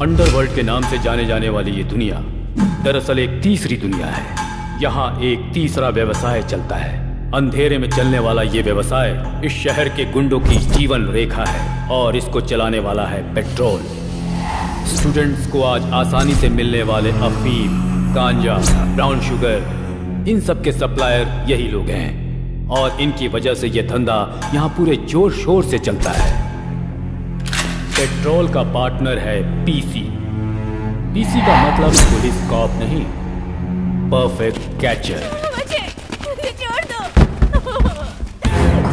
Underworld के नाम से जाने जाने वाली ये दुनिया दरअसल एक तीसरी दुनिया है। यहाँ एक तीसरा व्यवसाय चलता है। अंधेरे में चलने वाला ये व्यवसाय इस शहर के गुंडों की जीवन रेखा है और इसको चलाने वाला है पेट्रोल। स्टूडेंट्स को आज आसानी से मिलने वाले अफीम, गांजा, ब्राउन शुगर, इन सब के सप्लायर यही लोग हैं और इनकी वजह से ये धंधा यहाँ पूरे जोर शोर से चलता है। पेट्रोल का पार्टनर है पीसी। पीसी का मतलब पुलिस कॉप नहीं, परफेक्ट कैचर। मुझे छोड़ दो,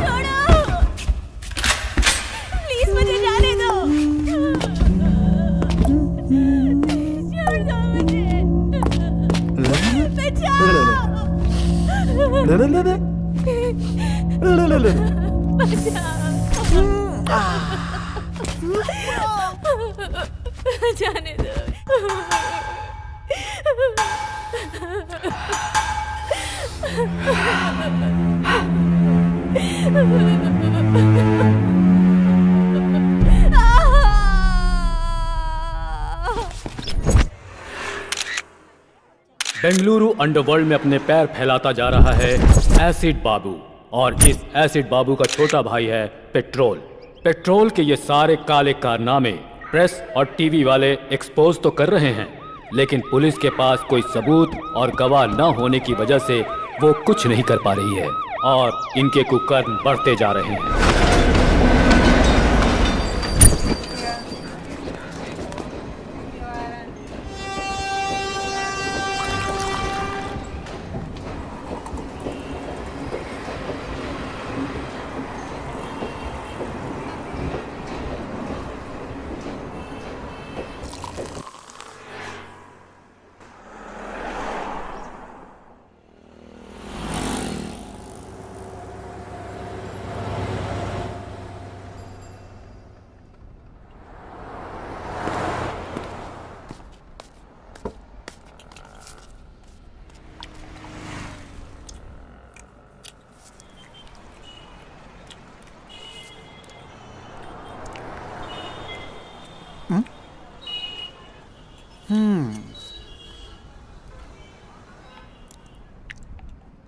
छोड़ो, प्लीज मुझे जाने दो, छोड़ दो मुझे, बचाओ, जाने दो। बेंगलुरु अंडरवर्ल्ड में अपने पैर फैलाता जा रहा है एसिड बाबू, और इस एसिड बाबू का छोटा भाई है पेट्रोल। पेट्रोल के ये सारे काले कारनामे प्रेस और टीवी वाले एक्सपोज तो कर रहे हैं, लेकिन पुलिस के पास कोई सबूत और गवाह न होने की वजह से वो कुछ नहीं कर पा रही है और इनके कुकर्म बढ़ते जा रहे हैं।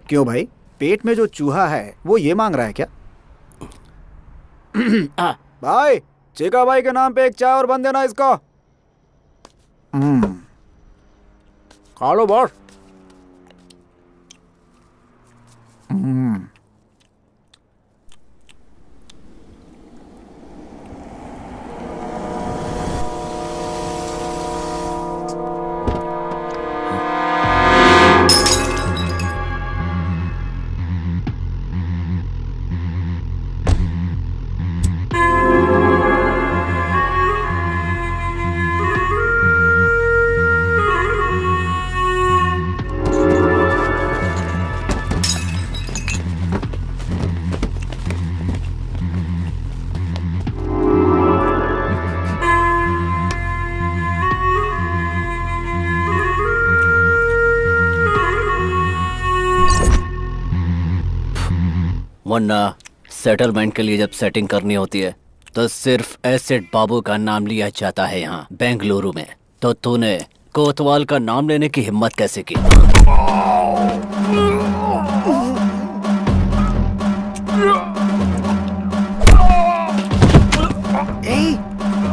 क्यों भाई, पेट में जो चूहा है वो ये मांग रहा है क्या? भाई, चीका भाई के नाम पे एक चाय और बन देना इसको। खा लो बॉस। वरना सेटलमेंट के लिए जब सेटिंग करनी होती है तो सिर्फ एसिड बाबू का नाम लिया जाता है यहाँ बेंगलुरु में। तो तूने कोतवाल का नाम लेने की हिम्मत कैसे की?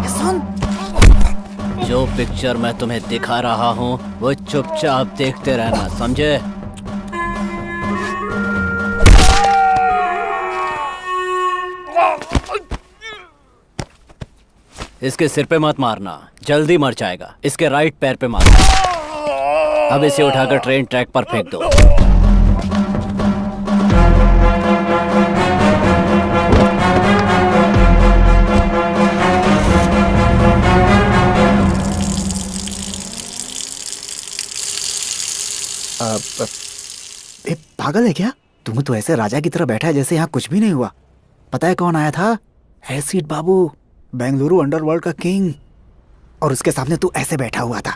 सुन, जो पिक्चर मैं तुम्हें दिखा रहा हूँ वो चुपचाप देखते रहना, समझे? इसके सिर पे मत मारना, जल्दी मर जाएगा। इसके राइट पैर पे मारना। अब इसे उठाकर ट्रेन ट्रैक पर फेंक दो। पागल है क्या? तुम तो ऐसे राजा की तरह बैठा है जैसे यहाँ कुछ भी नहीं हुआ। पता है कौन आया था? एसिड बाबू, बेंगलुरु अंडरवर्ल्ड का किंग। और उसके सामने तू ऐसे बैठा हुआ था।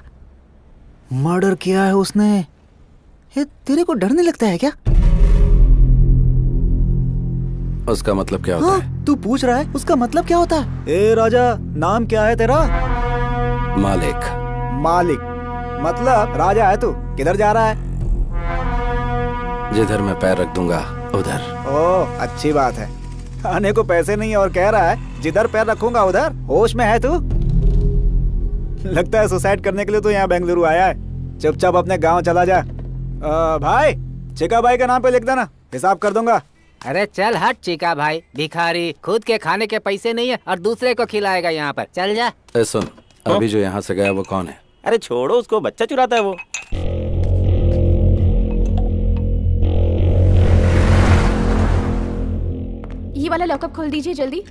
मर्डर किया है उसने। ये तेरे को डर नहीं लगता है क्या? उसका मतलब क्या होता है? तू पूछ रहा है उसका मतलब क्या होता है? ए राजा, नाम क्या है तेरा? मालिक। मालिक मतलब राजा है तू। किधर जा रहा है? जिधर मैं पैर रख दूंगा उधर। ओह अच्छी बात है। आने को पैसे नहीं है और कह रहा है जिधर पैर रखूंगा उधर। होश में है तू? लगता है सुसाइड करने के लिए तो यहाँ बेंगलुरु आया है। चुपचाप अपने गांव चला जा। भाई चिका भाई का नाम पे लिख देना, हिसाब कर दूंगा। अरे चल हट चिका भाई, भिखारी, खुद के खाने के पैसे नहीं है और दूसरे को खिलाएगा यहाँ पर। चल जा। सुन, अभी जो यहाँ से गया वो कौन है? अरे छोड़ो उसको, बच्चा चुराता है वो। ये वाला लॉकअप खोल दीजिए जल्दी।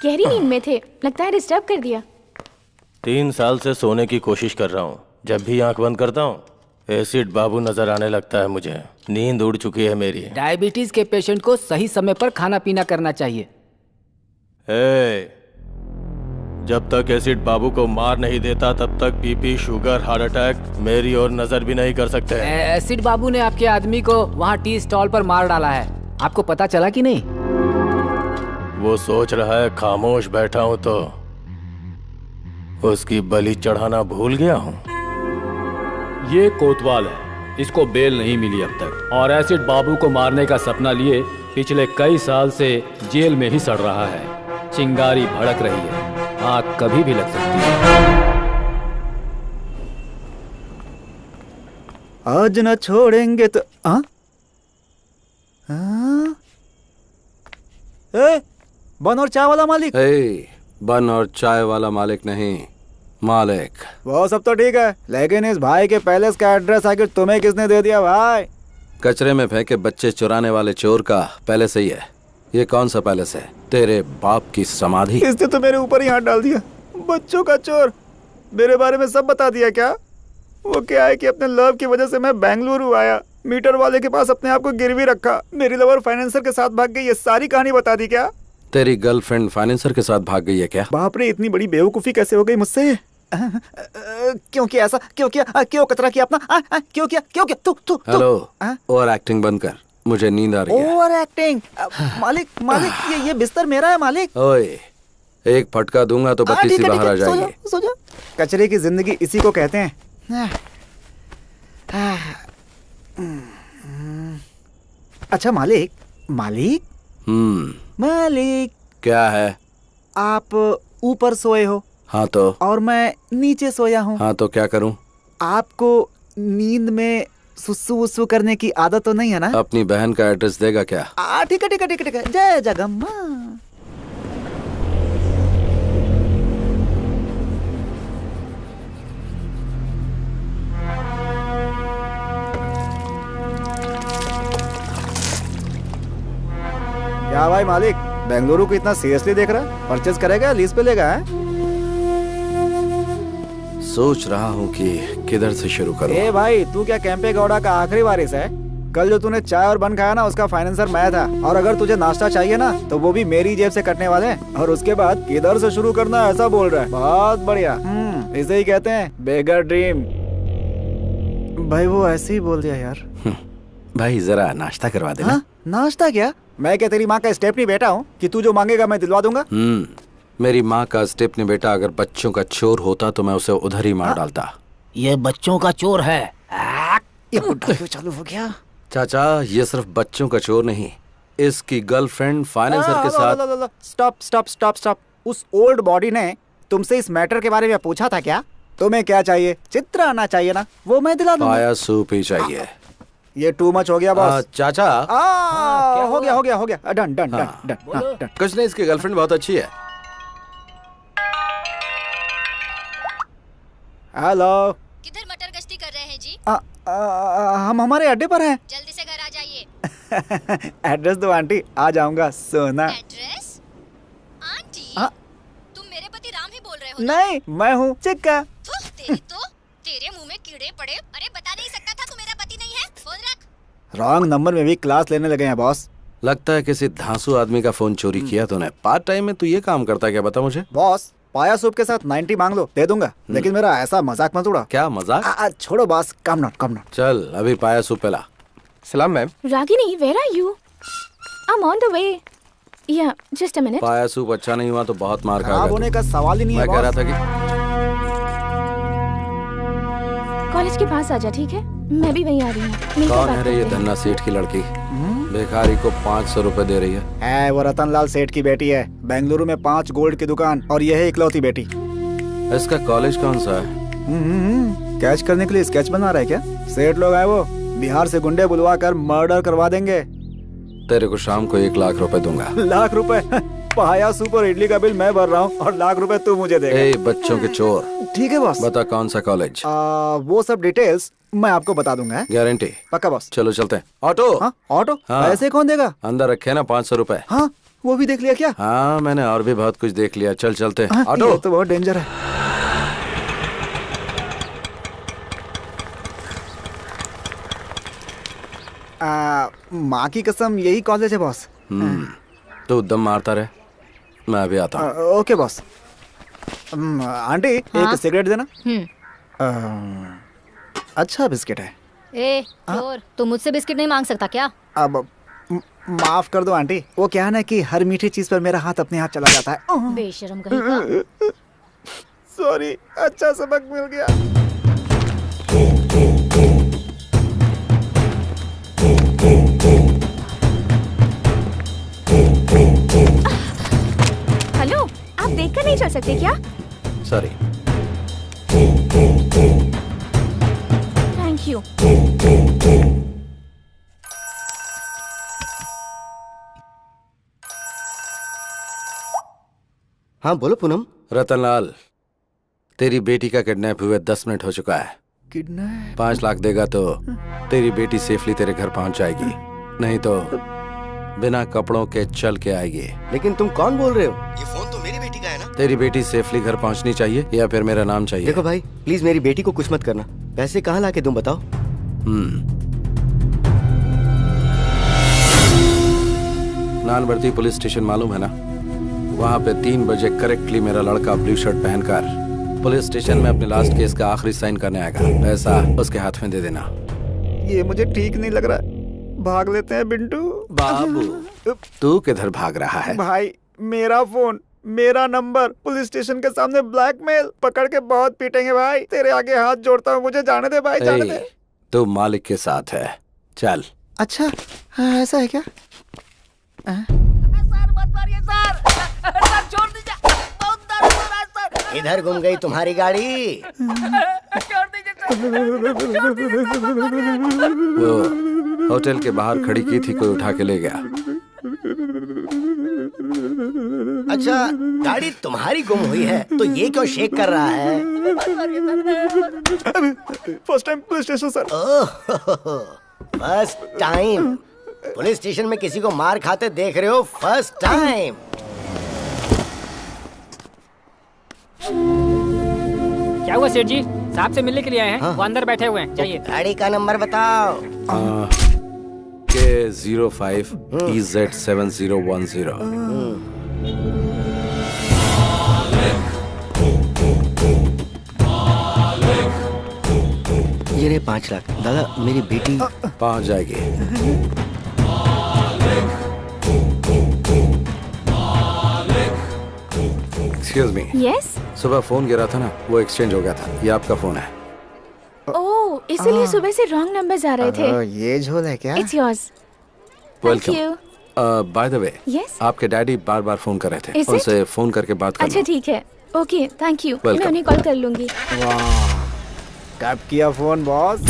गहरी नींद में थे, लगता है डिस्टर्ब कर दिया। 3 साल से सोने की कोशिश कर रहा हूँ। जब भी आंख बंद करता हूँ एसिड बाबू नजर आने लगता है मुझे। नींद उड़ चुकी है मेरी। डायबिटीज के पेशेंट को सही समय पर खाना पीना करना चाहिए। जब तक एसिड बाबू को मार नहीं देता तब तक बीपी, शुगर, हार्ट अटैक मेरी और नजर भी नहीं कर सकते। एसिड बाबू ने आपके आदमी को वहाँ टी स्टॉल पर मार डाला है, आपको पता चला कि नहीं? वो सोच रहा है खामोश बैठा हूँ तो उसकी बलि चढ़ाना भूल गया हूँ। ये कोतवाल है, इसको बेल नहीं मिली अब तक और एसिड बाबू को मारने का सपना लिए पिछले कई साल से जेल में ही सड़ रहा है। चिंगारी भड़क रही है, आग कभी भी लग सकती है। आज न छोड़ेंगे तो बन और चाय वाला मालिक। बन और चाय वाला मालिक नहीं, मालिक। वो सब तो ठीक है, लेकिन इस भाई के पैलेस का एड्रेस आखिर तुम्हें किसने दे दिया भाई? कचरे में फेंके बच्चे चुराने वाले चोर का पैलेस ही है। ये कौन सा पैलेस है? तेरे बाप की समाधि। इसने तो मेरे ऊपर ही हाथ डाल दिया। बच्चों का चोर, मेरे बारे में सब बता दिया क्या? वो क्या है कि अपने लव की वजह से मैं बेंगलुरु आया, मीटर वाले के पास अपने आप को गिरवी रखा, मेरी लवर फाइनेंसर के साथ भाग गई, ये सारी कहानी बता दी क्या? तेरी गर्लफ्रेंड फाइनेंसर के साथ भाग गई है क्या? बाप रे, इतनी बड़ी बेवकूफी कैसे हो गई मुझसे? क्यों किया ऐसा? क्यों किया? क्यों कतरा किया अपना? क्यों किया? क्यों किया? तू हेलो, ओवर एक्टिंग बंद कर, मुझे नींद आ रही है। Over acting? मालिक मालिक, ये बिस्तर मेरा है मालिक। ओए, एक फटका दूंगा तो बत्ती सी बाहर आ जाएगी। सो जा। कचरे की जिंदगी इसी को कहते हैं। अच्छा मालिक, मालिक मालिक, क्या है? आप ऊपर सोए हो। हाँ तो? और मैं नीचे सोया हूँ। हाँ तो क्या करूँ? आपको नींद में सुसु वुसु करने की आदत तो नहीं है ना? अपनी बहन का एड्रेस देगा क्या? ठीक है ठीक है ठीक है ठीक है। जय जगम्मा। क्या भाई मालिक, बेंगलुरु को इतना सीरियसली देख रहा है? परचेज करेगा, लीज पे लेगा? सोच रहा हूँ कि किधर से शुरू करूँ। ए भाई, तू क्या कैंपे गौड़ा का आखिरी वारिस है? कल जो तूने चाय और बन खाया ना, उसका फाइनेंसर मैं था। और अगर तुझे नाश्ता चाहिए ना तो वो भी मेरी जेब से कटने वाले हैं। और उसके बाद किधर से शुरू करना ऐसा बोल रहा है। बहुत बढ़िया। इसे ही कहते हैं बेगर ड्रीम। भाई वो ऐसे ही बोल दिया यार। भाई जरा नाश्ता करवा देना। हाँ? नाश्ता क्या? मैं क्या तेरी माँ का स्टेपनी बेटा हूँ कि तू जो मांगेगा मैं दिलवा दूंगा? मेरी माँ का स्टेपनी बेटा अगर बच्चों का चोर होता तो मैं उसे उधर ही मार डालता। ये बच्चों का चोर है। ये बुड्ढा क्यों चालू हो गया? चाचा, ये सिर्फ बच्चों का चोर नहीं, इसकी गर्लफ्रेंड फाइनेंसर के साथ। Stop stop stop stop. उस ओल्ड बॉडी ने तुमसे इस मैटर के बारे में पूछा था क्या? तुम्हें क्या चाहिए? चित्र आना चाहिए ना, वो मैं दिला दूंगा। पाया सूप ही चाहिए। ये टू मच हो गया बॉस। चाचा, हो गया। Done done done done. कुछ नहीं, इसकी गर्लफ्रेंड बहुत अच्छी है। हेलो, किधर मटर गश्ती कर रहे हैं जी? हम हमारे अड्डे पर हैं। जल्दी से घर आ जाइए। एड्रेस दो आंटी, आ जाऊंगा। सोना। एड्रेस? आंटी? हाँ? तुम मेरे पति राम ही बोल रहे हो ना? नहीं, मैं हूँ चिक्का। तेरे मुंह में कीड़े पड़े। अरे बता नहीं सकता था तू मेरा पति नहीं है? फोन रख। रॉन्ग नंबर में भी क्लास लेने लगे हैं बॉस। लगता है किसी धांसू आदमी का फोन चोरी किया तूने। पार्ट टाइम में तू ये काम करता है क्या, बता मुझे। बॉस, पाया सूप के साथ 90 मांग लो, दे दूंगा। लेकिन मेरा ऐसा मजाक मत उड़ा। क्या मजाक? छोड़ो बॉस, कम नॉट। चल अभी पाया सूप पिला। सलाम ma'am. Ragini, where are you? I'm on the way. या जस्ट अ मिनट। पाया सूप अच्छा नहीं हुआ तो बहुत मार खराब खाएगा होने तू। का सवाल ही नहीं है मैं कह रहा बॉस। था कि कॉलेज के पास आ जा, ठीक है? मैं भी वहीं आ रही हूँ। मिलकर कौन बात है रे ये करते हैं। धन्ना सेठ की लड़की? भिखारी को 500 रुपए दे रही है। वो रतनलाल सेठ की बेटी है। बेंगलुरु में 5 गोल्ड की दुकान और ये है इकलौती बेटी। इसका कॉलेज कौन सा है? कैच करने के लिए स्केच बना रहा है क्या? सेठ लोग आए वो बिहार से गुंडे बुलवा कर मर्डर करवा देंगे। तेरे को शाम को 1 लाख रुपए दूंगा। लाख रुपए? पाया सूप और इडली का बिल मैं भर रहा हूँ और लाख रुपए तू मुझे देगा। ए बच्चों के चोर, ठीक है बॉस। बता कौन सा कॉलेज? वो सब डिटेल्स मैं आपको बता दूंगा। गारंटी? पक्का बॉस। चलो चलते हैं। ऑटो? हाँ ऑटो? हाँ। ऐसे कौन देगा? अंदर रखे ना 500 रुपए। हाँ वो भी देख लिया क्या? हाँ मैंने और भी बहुत कुछ देख लिया। चल चलते हैं। हाँ, ऑटो? ये तो बहुत डेंजर है। माँ की कसम यही कॉलेज है बॉस। तू दम मारता रहे, मैं अभी आता हूँ। Okay boss. आंटी एक सिगरेट देना। अच्छा बिस्किट है। ए चोर, तू मुझसे बिस्किट नहीं मांग सकता क्या? अब माफ कर दो आंटी, वो क्या है ना कि हर मीठी चीज पर मेरा हाथ अपने हाथ चला जाता है। बेशरम कहीं का। सॉरी, अच्छा सबक मिल गया। हेलो, आप देखकर नहीं चल सकते क्या? सॉरी। Thank you. हाँ बोलो पूनम। रतनलाल, तेरी बेटी का किडनैप हुए 10 मिनट हो चुका है। किडनैप? 5 लाख देगा तो तेरी बेटी सेफली तेरे घर पहुंच जाएगी, नहीं तो बिना कपड़ों के चल के आएगी। लेकिन तुम कौन बोल रहे हो? ये फोन तो मेरी बेटी का है ना? तेरी बेटी सेफली घर पहुंचनी चाहिए या फिर मेरा नाम चाहिए? देखो भाई, प्लीज मेरी बेटी को कुछ मत करना। पैसे कहाँ ला के दूं बताओ? नानवर्ती पुलिस स्टेशन मालूम है ना? वहाँ पे 3 बजे करेक्टली मेरा लड़का ब्लू शर्ट पहनकर पुलिस स्टेशन में अपने लास्ट केस का आखिरी साइन करने आएगा। पैसा उसके हाथ में दे देना। ये मुझे ठीक नहीं लग रहा है। भाग लेते हैं बिंटू। बाबू, तू किधर भाग रहा है? भाई मेरा फोन, मेरा नंबर, पुलिस स्टेशन के सामने ब्लैकमेल, पकड़ के बहुत पीटेंगे भाई। तेरे आगे हाथ जोड़ता हूँ, मुझे जाने दे भाई, जाने दे। तू मालिक के साथ है, चल। अच्छा ऐसा है क्या? इधर घूम गई तुम्हारी गाड़ी। वो होटल के बाहर खड़ी की थी, कोई उठा के ले गया। अच्छा, गाड़ी तुम्हारी गुम हुई है तो ये क्यों शेक कर रहा है? First time police station sir. First time police station में किसी को मार खाते देख रहे हो? First time. क्या हुआ सेठ जी? साहब से मिलने के लिए आए हैं। वो अंदर बैठे हुए हैं, चाहिए। गाड़ी का नंबर बताओ। K05 EZ7010। ये रहे 5 लाख। दादा मेरी बेटी पहुंच जाएगी। Excuse me. यस। सुबह फोन गिरा था ना, वो एक्सचेंज हो गया था। ये आपका फोन है। ओह, इसीलिए सुबह से रॉन्ग नंबर्स आ रहे थे। ये झोल है क्या? It's yours. Thank you. By the way, yes. आपके डैडी बार बार फोन कर रहे थे। Is it? उनसे फोन करके बात करना। अच्छा ठीक है, ओके थैंक यू। मैं Welcome. उन्हें कॉल कर लूंगी। वाह, टैप किया फोन बॉस।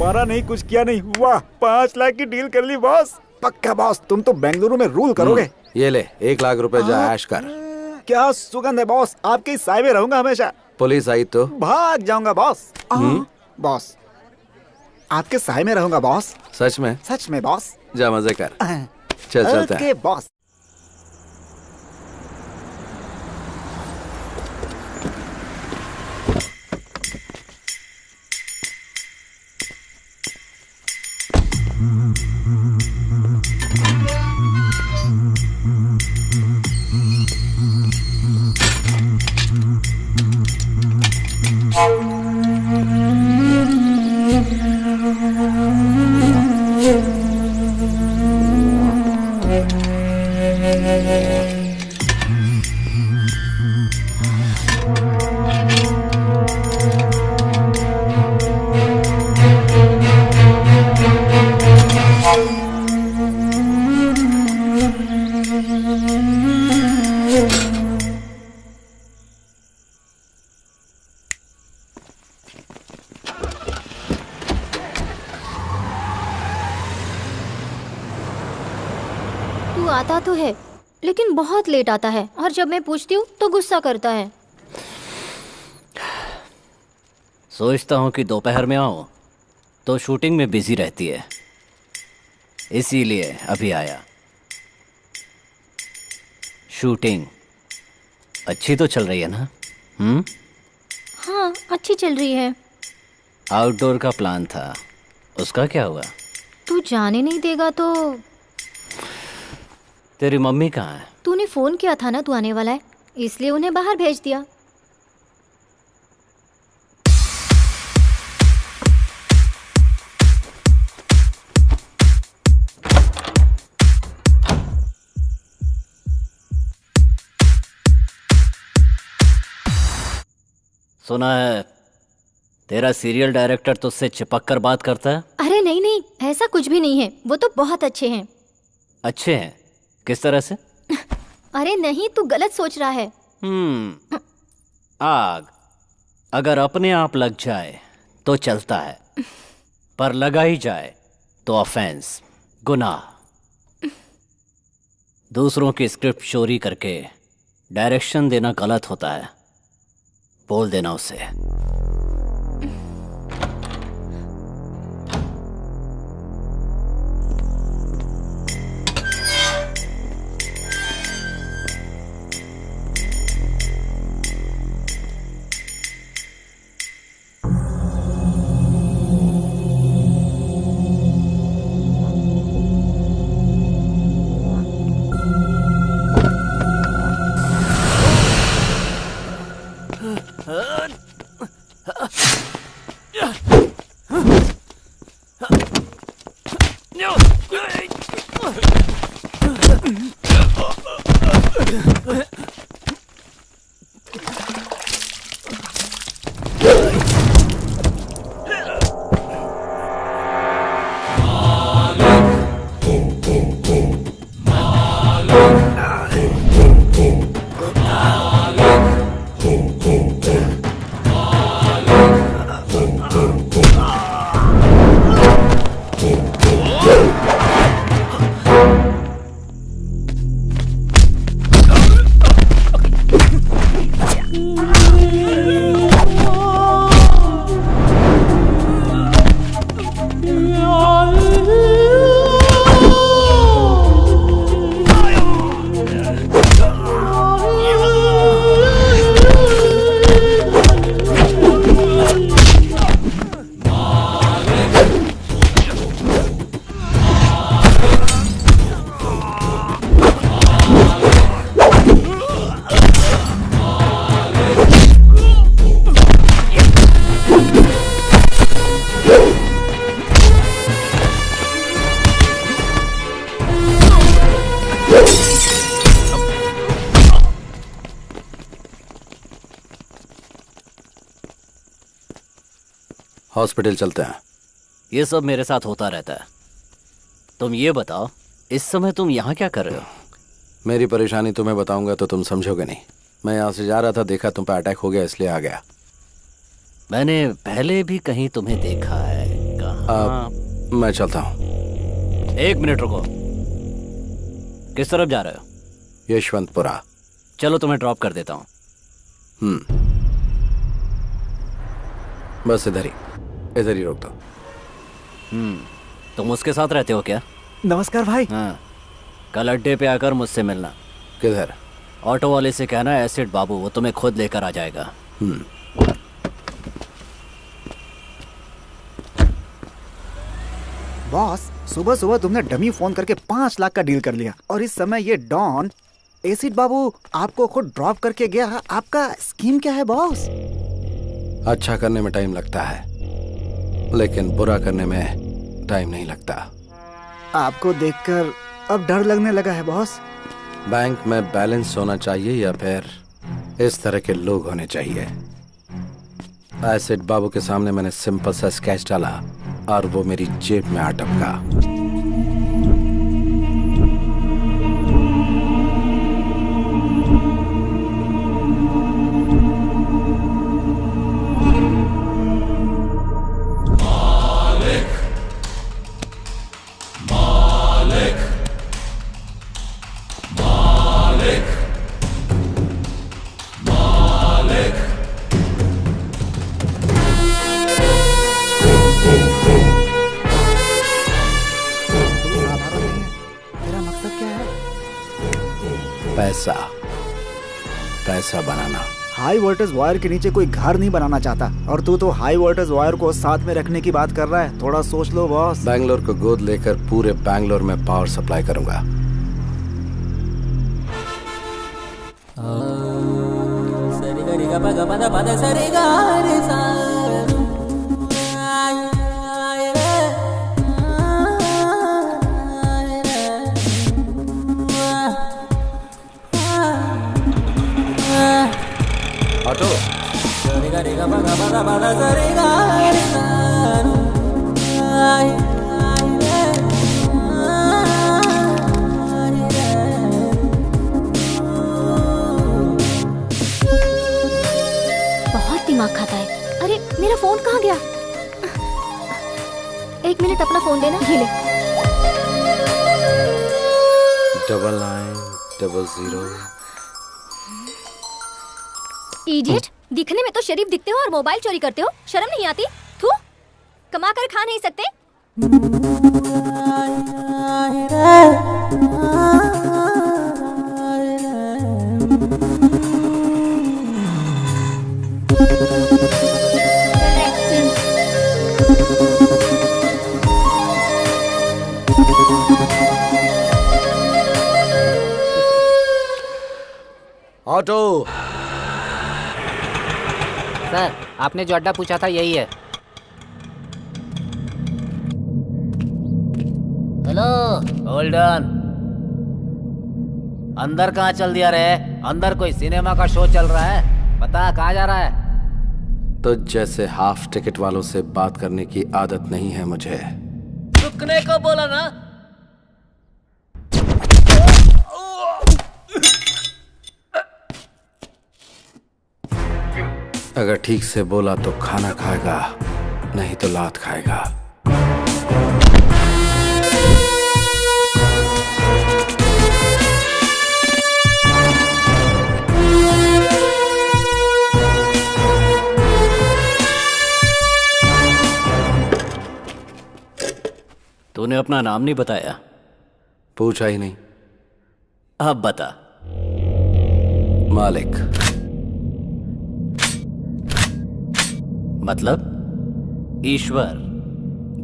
मारा नहीं, कुछ किया नहीं। वाह, 5 लाख की डील कर ली बॉस। पक्का बॉस, तुम तो बेंगलुरु में रूल करोगे। ये ले 1 लाख रुपए, जा ऐश कर। क्या सुगंध है बॉस, आपके साय में रहूंगा हमेशा। पुलिस आई तो भाग जाऊंगा बॉस। बॉस, आपके साय में रहूंगा बॉस। सच में? सच में बॉस। जा मजे कर। चल चलते हैं। Okay boss. आता तो है लेकिन बहुत लेट आता है और जब मैं पूछती हूँ तो गुस्सा करता है। सोचता हूँ कि दोपहर में आऊँ तो शूटिंग में बिजी रहती है, इसीलिए अभी आया। शूटिंग अच्छी तो चल रही है ना? हाँ अच्छी चल रही है। आउटडोर का प्लान था, उसका क्या हुआ? तू जाने नहीं देगा तो? तेरी मम्मी कहाँ है? तूने फोन किया था ना तू आने वाला है, इसलिए उन्हें बाहर भेज दिया। सुना है तेरा सीरियल डायरेक्टर तुझसे चिपक कर बात करता है? अरे नहीं नहीं, ऐसा कुछ भी नहीं है, वो तो बहुत अच्छे हैं। अच्छे हैं? किस तरह से? अरे नहीं, तू गलत सोच रहा है। आग अगर अपने आप लग जाए तो चलता है, पर लगाई जाए तो ऑफेंस, गुनाह। दूसरों की स्क्रिप्ट चोरी करके डायरेक्शन देना गलत होता है, बोल देना उसे। हॉस्पिटल चलते हैं। ये सब मेरे साथ होता रहता है। तुम ये बताओ, इस समय तुम यहाँ क्या कर रहे हो? मेरी परेशानी तुम्हें बताऊंगा तो तुम समझोगे नहीं। मैं यहाँ से जा रहा था, देखा तुम पे अटैक हो गया, इसलिए आ गया। मैंने पहले भी कहीं तुम्हें देखा है। कहाँ? मैं चलता हूँ। एक मिनट रुको, किस तरफ जा रहे हो? यशवंतपुरा। चलो तुम्हें ड्रॉप कर देता हूँ। बस इधर ही रोक दो। तुम उसके साथ रहते हो क्या? नमस्कार भाई। हाँ, कल अड्डे पे आकर मुझसे मिलना। किधर? ऑटो वाले से कहना एसिड बाबू, वो तुम्हें खुद लेकर आ जाएगा। बॉस, सुबह सुबह तुमने डमी फोन करके 5 लाख का डील कर लिया और इस समय ये डॉन एसिड बाबू आपको खुद ड्रॉप करके गया। आपका स्कीम क्या है बॉस? अच्छा करने में टाइम लगता है, लेकिन बुरा करने में टाइम नहीं लगता। आपको देखकर अब डर लगने लगा है बॉस। बैंक में बैलेंस होना चाहिए या फिर इस तरह के लोग होने चाहिए? एसिड बाबू के सामने मैंने सिंपल सा स्केच डाला और वो मेरी जेब में आ टपका। पैसा, पैसा बनाना। हाई वोल्टेज वायर के नीचे कोई घर नहीं बनाना चाहता, और तू तो हाई वोल्टेज वायर को साथ में रखने की बात कर रहा है। थोड़ा सोच लो बॉस। बैंगलोर को गोद लेकर पूरे बैंगलोर में पावर सप्लाई करूंगा। ऑटो, बहुत दिमाग खाता है। अरे मेरा फोन कहाँ गया? एक मिनट, अपना फोन देना। ये ले। 9900। इडियट, दिखने में तो शरीफ दिखते हो और मोबाइल चोरी करते हो। शर्म नहीं आती? थू, कमा कर खा नहीं सकते? ऑटो, सर, आपने जो अड्डा पूछा था यही है। Hello, hold on. अंदर कहाँ चल दिया रे? अंदर कोई सिनेमा का शो चल रहा है। बता कहाँ जा रहा है? तो जैसे हाफ टिकट वालों से बात करने की आदत नहीं है मुझे। रुकने को बोला ना। अगर ठीक से बोला तो खाना खाएगा, नहीं तो लात खाएगा। तूने अपना नाम नहीं बताया। पूछा ही नहीं। अब बता। मालिक। मतलब ईश्वर,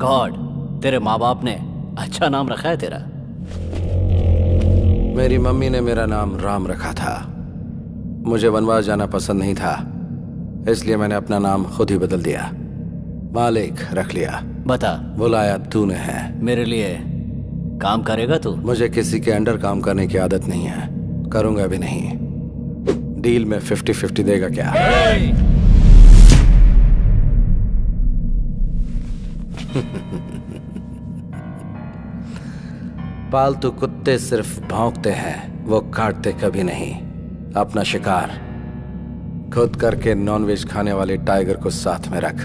गॉड। तेरे माँ बाप ने अच्छा नाम रखा है तेरा। मेरी मम्मी ने मेरा नाम राम रखा था। मुझे वनवास जाना पसंद नहीं था, इसलिए मैंने अपना नाम खुद ही बदल दिया। मालिक रख लिया। बता। बुलाया तूने है। मेरे लिए काम करेगा तू? मुझे किसी के अंडर काम करने की आदत नहीं है, करूंगा भी नहीं। डील में 50-50 देगा क्या? पालतू कुत्ते सिर्फ भौंकते हैं, वो काटते कभी नहीं। अपना शिकार खुद करके नॉनवेज खाने वाले टाइगर को साथ में रख,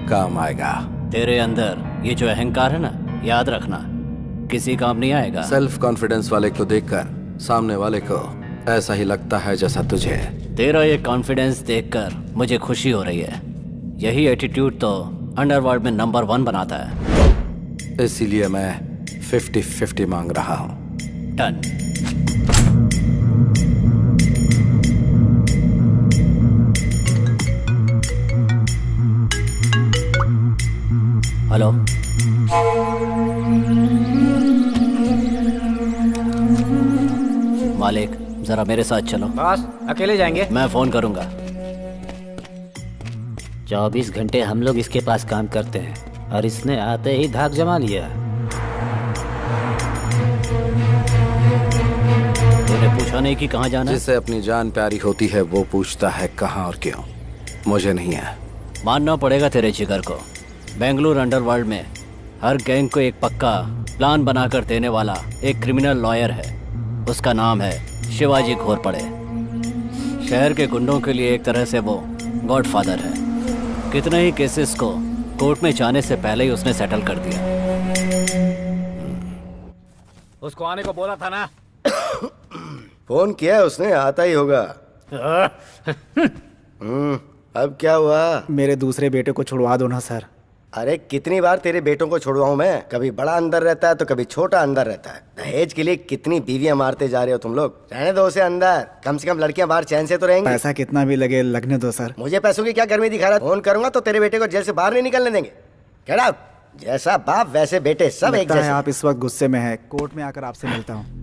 काम आएगा। तेरे अंदर ये जो अहंकार है ना, याद रखना किसी काम नहीं आएगा। सेल्फ कॉन्फिडेंस वाले को देखकर सामने वाले को ऐसा ही लगता है जैसा तुझे। तेरा ये कॉन्फिडेंस देखकर मुझे खुशी हो रही है। यही एटीट्यूड तो अंडरवर्ल्ड में नंबर 1 बनाता है। इसीलिए मैं 50-50 मांग रहा हूँ। डन। हेलो, मालिक जरा मेरे साथ चलो। बॉस, अकेले जाएंगे? मैं फोन करूंगा। 24 घंटे हम लोग इसके पास काम करते हैं और इसने आते ही धाक जमा लिया। तूने पूछा नहीं कि कहाँ जाना है? जिसे अपनी जान प्यारी होती है वो पूछता है कहाँ और क्यों। मुझे नहीं है। मानना पड़ेगा तेरे जिगर को। बेंगलुरु अंडरवर्ल्ड में हर गैंग को एक पक्का प्लान बनाकर देने वाला एक क्रिमिनल लॉयर है। उसका नाम है शिवाजी घोरपड़े। शहर के गुंडों के लिए एक तरह से वो गॉडफादर है। कितने ही केसेस को कोर्ट में जाने से पहले ही उसने सेटल कर दिया। उसको आने को बोला था ना। फोन किया है उसने, आता ही होगा। अब क्या हुआ? मेरे दूसरे बेटे को छुड़वा दो ना सर। अरे कितनी बार तेरे बेटों को छुड़वाऊं मैं, कभी बड़ा अंदर रहता है तो कभी छोटा अंदर रहता है। दहेज के लिए कितनी बीवियां मारते जा रहे हो तुम लोग। रहने दो उसे अंदर, कम से कम लड़कियां बाहर चैन से तो रहेंगी। पैसा कितना भी लगे लगने दो सर। मुझे पैसों की क्या गर्मी दिखा रहा है? फोन करूंगा तो तेरे बेटे को जेल से बाहर नहीं निकलने देंगे। Get out. जैसा बाप वैसे बेटे, सब एक लगता है जैसे। आप इस वक्त गुस्से में हैं। कोर्ट में आकर आपसे मिलता हूँ।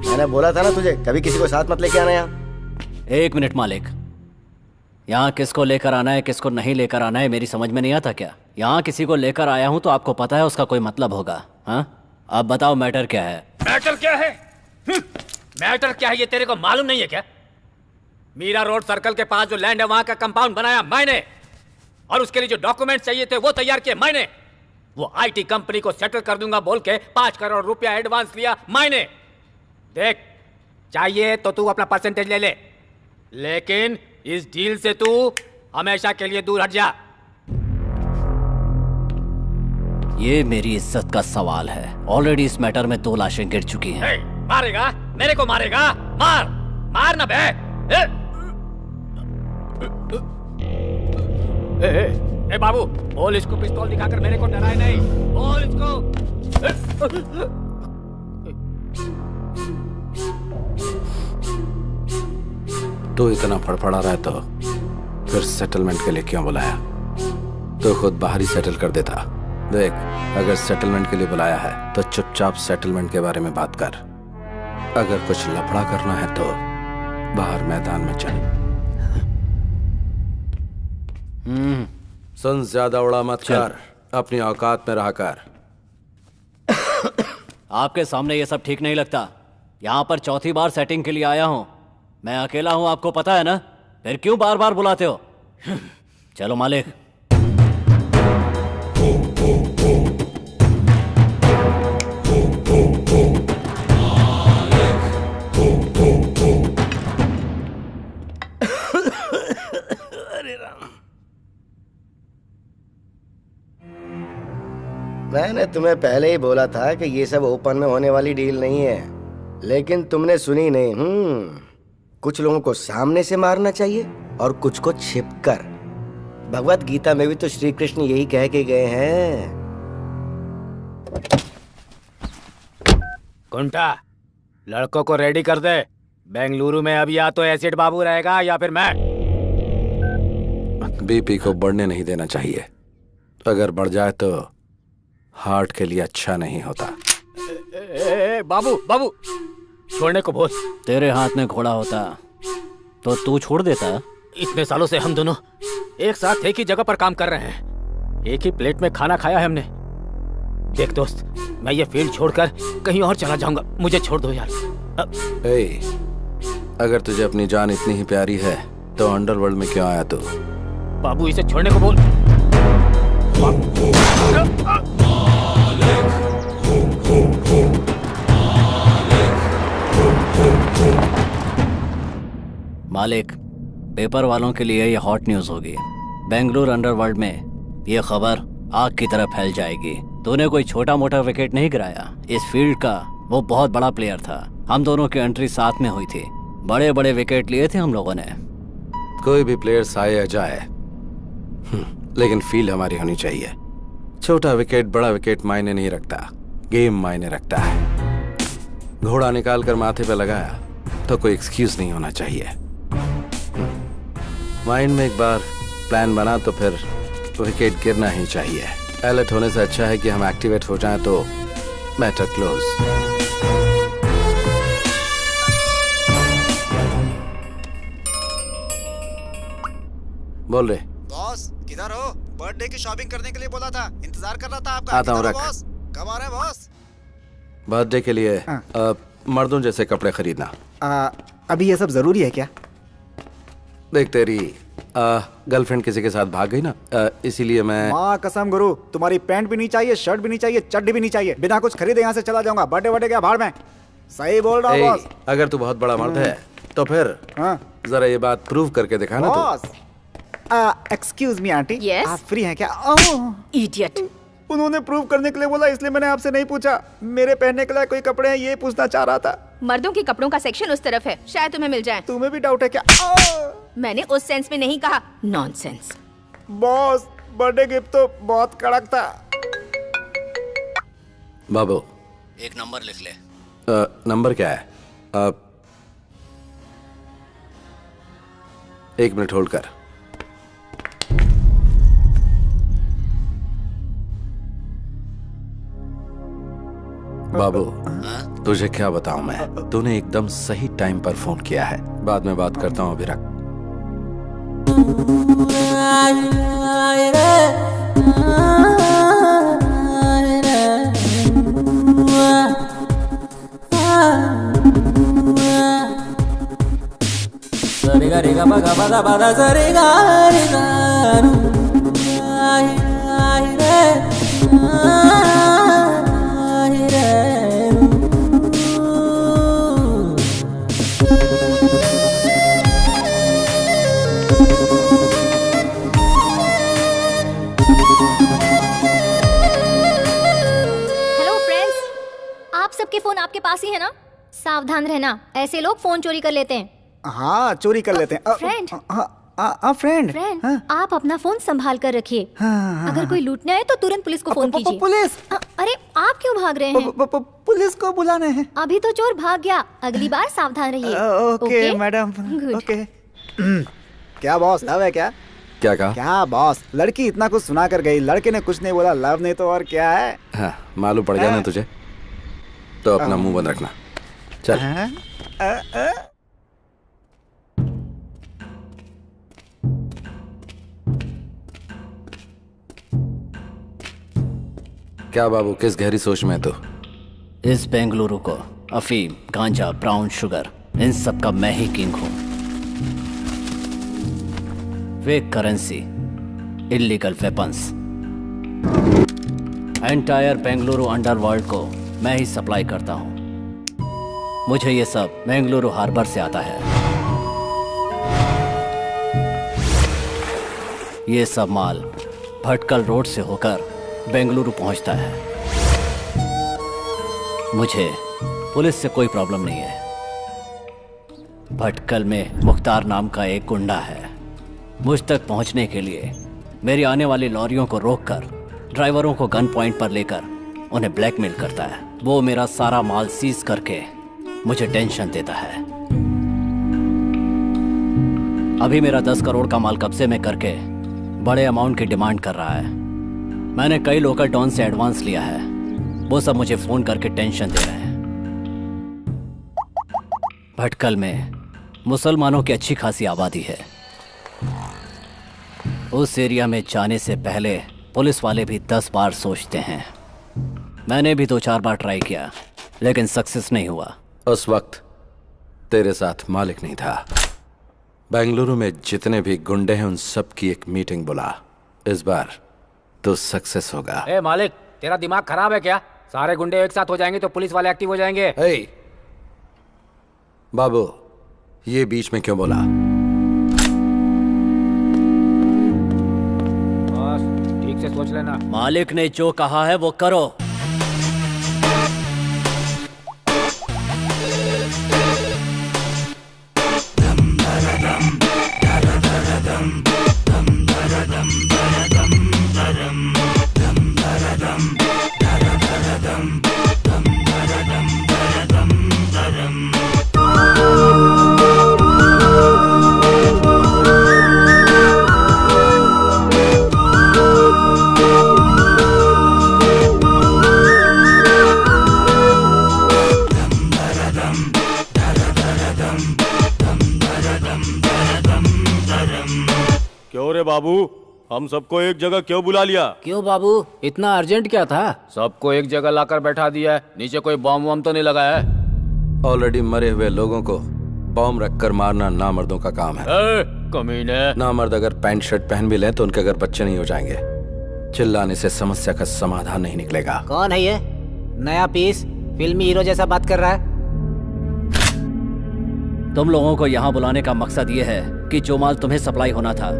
मैंने बोला था ना तुझे, कभी किसी को साथ मत लेके आना यहाँ। एक मिनट मालिक, यहाँ किसको लेकर आना है किसको नहीं लेकर आना है मेरी समझ में नहीं आता क्या? यहाँ किसी को लेकर आया हूँ तो आपको पता है उसका कोई मतलब होगा। हाँ, आप बताओ मैटर क्या है? मैटर क्या है? मैटर क्या है ये तेरे को मालूम नहीं है क्या? मीरा रोड सर्कल के पास जो लैंड है वहां का कंपाउंड बनाया मैंने, और उसके लिए जो डॉक्यूमेंट चाहिए थे वो तैयार किए मैंने। वो आईटी कंपनी को सेटल कर दूंगा बोल के 5 करोड़ रुपया एडवांस लिया मैंने। देख, चाहिए तो तू अपना परसेंटेज ले ले, लेकिन इस डील से तू हमेशा के लिए दूर हट जा। ये मेरी इज्जत का सवाल है। ऑलरेडी इस मैटर में 2 लाशें गिर चुकी हैं। मारेगा? मेरे को मारेगा? मार मार ना बे। ए बाबू, बोल इसको पिस्तौल दिखाकर मेरे को डराए नहीं। बोल इसको। तू इतना फड़फड़ा रहा है तो फिर सेटलमेंट के लिए क्यों बुलाया? तो खुद बाहर ही सेटल कर देता। देख, अगर सेटलमेंट के लिए बुलाया है तो चुपचाप सेटलमेंट के बारे में बात कर। अगर कुछ लफड़ा करना है तो बाहर मैदान में चल। सुन, ज्यादा उड़ा मत कर, अपनी औकात में रहा कर। आपके सामने ये सब ठीक नहीं लगता। यहाँ पर 4थी बार सेटिंग के लिए आया हूँ। मैं अकेला हूँ, आपको पता है ना? फिर क्यों बार बार बुलाते हो? चलो मालिक। मैंने तुम्हें पहले ही बोला था कि ये सब ओपन में होने वाली डील नहीं है, लेकिन तुमने सुनी नहीं। कुछ लोगों को सामने से मारना चाहिए और कुछ को छिपकर। भगवत गीता में भी तो श्री कृष्ण यही कह के गए हैं। कुंटा, लड़कों को रेडी कर दे। बेंगलुरु में अब या तो एसिड बाबू रहेगा या फिर मैं। बीपी को बढ़ने नहीं देना चाहिए। अगर बढ़ जाए तो हार्ट के लिए अच्छा नहीं होता। बाबू बाबू, छोड़ने को बोल। तेरे हाथ में घोड़ा होता तो तू छोड़ देता। इतने सालों से हम दोनों एक साथ एक ही जगह पर काम कर रहे हैं, एक ही प्लेट में खाना खाया है हमने। देख दोस्त, मैं ये फील्ड छोड़कर कहीं और चला जाऊंगा, मुझे छोड़ दो यार। अगर तुझे अपनी जान इतनी ही प्यारी है तो अंडरवर्ल्ड में क्यों आया तू? बाबू, इसे छोड़ने को बोल। मालिक, पेपर वालों के लिए ये हॉट न्यूज होगी। बेंगलुरु अंडरवर्ल्ड में ये खबर आग की तरह फैल जाएगी। तूने कोई छोटा मोटा विकेट नहीं गिराया। इस फील्ड का वो बहुत बड़ा प्लेयर था। हम दोनों की एंट्री साथ में हुई थी। बड़े बड़े विकेट लिए थे हम लोगों ने। कोई भी प्लेयर आए या जाए, लेकिन फील्ड हमारी होनी चाहिए। छोटा विकेट बड़ा विकेट मायने नहीं रखता, गेम मायने रखता है। घोड़ा निकाल कर माथे पे लगाया तो कोई एक्सक्यूज नहीं होना चाहिए। माइंड में एक बार प्लान बना तो फिर विकेट गिरना ही चाहिए। अलर्ट होने से अच्छा है कि हम एक्टिवेट हो जाएं तो मैटर क्लोज। बोल रहे बॉस, किधर हो? बर्थडे की शॉपिंग करने के लिए बोला था, इंतजार कर रहा था आपका। आता हूँ, रख। बॉस, कब आ रहे हैं बॉस? बर्थडे के लिए मर्दों जैसे कपड़े खरीदना। अभी ये सब जरूरी है क्या? देख, तेरी गर्लफ्रेंड किसी के साथ भाग गई ना, इसीलिए मैं। माँ कसम गुरु, तुम्हारी पैंट भी नहीं चाहिए, शर्ट भी नहीं चाहिए, चड्डी भी नहीं चाहिए। बिना कुछ खरीदे यहाँ से चला जाऊंगा। बर्थडे बर्थडे क्या भाड़ में। सही बोल रहा हूँ बॉस। अगर तू बहुत बड़ा मर्द है तो फिर जरा ये बात प्रूव करके दिखाना तू। Boss, excuse me aunty, Yes? आप फ्री हैं क्या? इडियट। उन्होंने प्रूव करने के लिए बोला, इसलिए मैंने आपसे नहीं पूछा। मेरे पहनने के लिए कोई कपड़े हैं ये पूछना चाह रहा था। मर्दों के कपड़ों का सेक्शन उस तरफ है, शायद तुम्हें मिल जाए। तुम्हें भी डाउट है क्या? मैंने उस सेंस में नहीं कहा, नॉनसेंस। बॉस, बर्थडे गिफ्ट तो बहुत कड़क था। बाबू, एक नंबर लिख ले। नंबर क्या है? 1 मिनट होल्ड कर। बाबू, तुझे क्या बताऊं मैं, तूने एकदम सही टाइम पर फोन किया है। बाद में बात करता हूं, अभी रख। हेलो फ्रेंड्स, आप सबके फोन आपके पास ही है ना? सावधान रहना, ऐसे लोग फोन चोरी कर लेते हैं। हाँ, चोरी कर लेते हैं। फ्रेंड। फ्रेंड। फ्रेंड, आप अपना फोन संभाल कर रखिए। अगर कोई लूटने आए तो तुरंत पुलिस को फोन कीजिए। पुलिस? अरे आप क्यों भाग रहे हैं? पुलिस को बुलाने हैं। अभी तो चोर भाग गया, अगली बार सावधान रहिए। Okay madam, Good. ओके। क्या बॉस, लव है क्या? क्या कहा? क्या बॉस, लड़की इतना कुछ सुना कर गई, लड़के ने कुछ नहीं बोला, लव नहीं तो और क्या है? हाँ, मालूम पड़ गया ना तुझे, तो अपना मुंह बंद रखना। चल। क्या बाबू, किस गहरी सोच में है तू? इस बेंगलुरु को अफीम, गांजा, ब्राउन शुगर, इन सब का मैं ही किंग हूं। Fake currency, illegal weapons, entire Bengaluru underworld को मैं ही सप्लाई करता हूं। मुझे ये सब बेंगलुरु हार्बर से आता है। ये सब माल भटकल रोड से होकर बेंगलुरु पहुंचता है। मुझे पुलिस से कोई प्रॉब्लम नहीं है। भटकल में मुख्तार नाम का एक गुंडा है। मुझ तक पहुंचने के लिए मेरी आने वाली लॉरियों को रोककर ड्राइवरों को गन पॉइंट पर लेकर उन्हें ब्लैकमेल करता है। वो मेरा सारा माल सीज करके मुझे टेंशन देता है। अभी मेरा 10 करोड़ का माल कब्जे में करके बड़े अमाउंट की डिमांड कर रहा है। मैंने कई लोकल डॉन से एडवांस लिया है, वो सब मुझे फोन करके टेंशन दे रहे हैं। भटकल में मुसलमानों की अच्छी खासी आबादी है। उस एरिया में जाने से पहले पुलिस वाले भी 10 बार सोचते हैं। मैंने भी 2-4 बार ट्राई किया, लेकिन सक्सेस नहीं हुआ। उस वक्त तेरे साथ मालिक नहीं था। बेंगलुरु में जितने भी गुंडे हैं उन सब की एक मीटिंग बुला। इस बार तो सक्सेस होगा। ए मालिक, तेरा दिमाग खराब है क्या? सारे गुंडे एक साथ हो जाएंगे तो पुलिस वाले एक्टिव हो जाएंगे। हे बाबू, ये बीच में क्यों बोला? बस ठीक से सोच लेना। मालिक ने जो कहा है वो करो। क्यों रे बाबू, हम सबको एक जगह क्यों बुला लिया? क्यों बाबू, इतना अर्जेंट क्या था? सबको एक जगह लाकर बैठा दिया है, नीचे कोई बॉम्ब वॉम्ब तो नहीं लगाया है? ऑलरेडी मरे हुए लोगों को बॉम्ब रखकर मारना नामर्दों का काम है। कमीने। नामर्द अगर पैंट शर्ट पहन भी लें तो उनके घर बच्चे नहीं हो जाएंगे। चिल्लाने से समस्या का समाधान नहीं निकलेगा। कौन है ये नया पीस, फिल्मी हीरो जैसा बात कर रहा है? तुम लोगों को यहाँ बुलाने का मकसद ये है कि जो माल तुम्हें सप्लाई होना था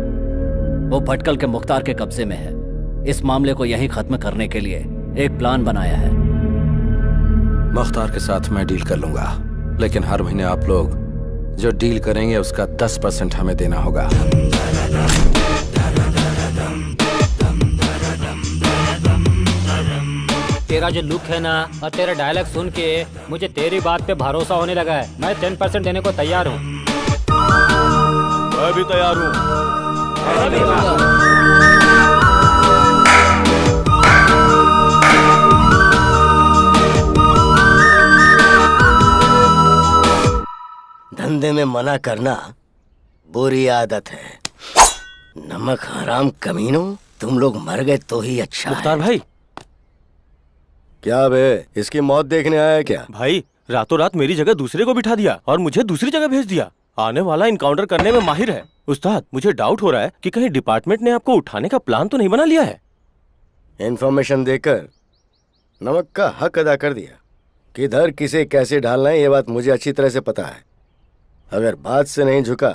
वो भटकल के मुख्तार के कब्जे में है। इस मामले को यहीं खत्म करने के लिए एक प्लान बनाया है। मुख्तार के साथ मैं डील कर लूंगा, लेकिन हर महीने आप लोग जो डील करेंगे उसका 10% हमें देना होगा। तेरा जो लुक है ना और तेरा डायलॉग सुन के मुझे तेरी बात पे भरोसा होने लगा है। मैं 10% देने को तैयार हूँ। मैं भी तैयार हूँ। धंधे में मना करना बुरी आदत है। नमक हराम कमीनों, तुम लोग मर गए तो ही अच्छा मुख्तार है। भाई, क्या बे, इसकी मौत देखने आया क्या? भाई रातों रात मेरी जगह दूसरे को बिठा दिया और मुझे दूसरी जगह भेज दिया। आने वाला इनकाउंटर करने में माहिर है। उस्ताद, मुझे डाउट हो रहा है कि कहीं डिपार्टमेंट ने आपको उठाने का प्लान तो नहीं बना लिया है। इन्फॉर्मेशन देकर नमक का हक अदा कर दिया। किधर किसे कैसे डालना है ये बात मुझे अच्छी तरह से पता है। अगर बात से नहीं झुका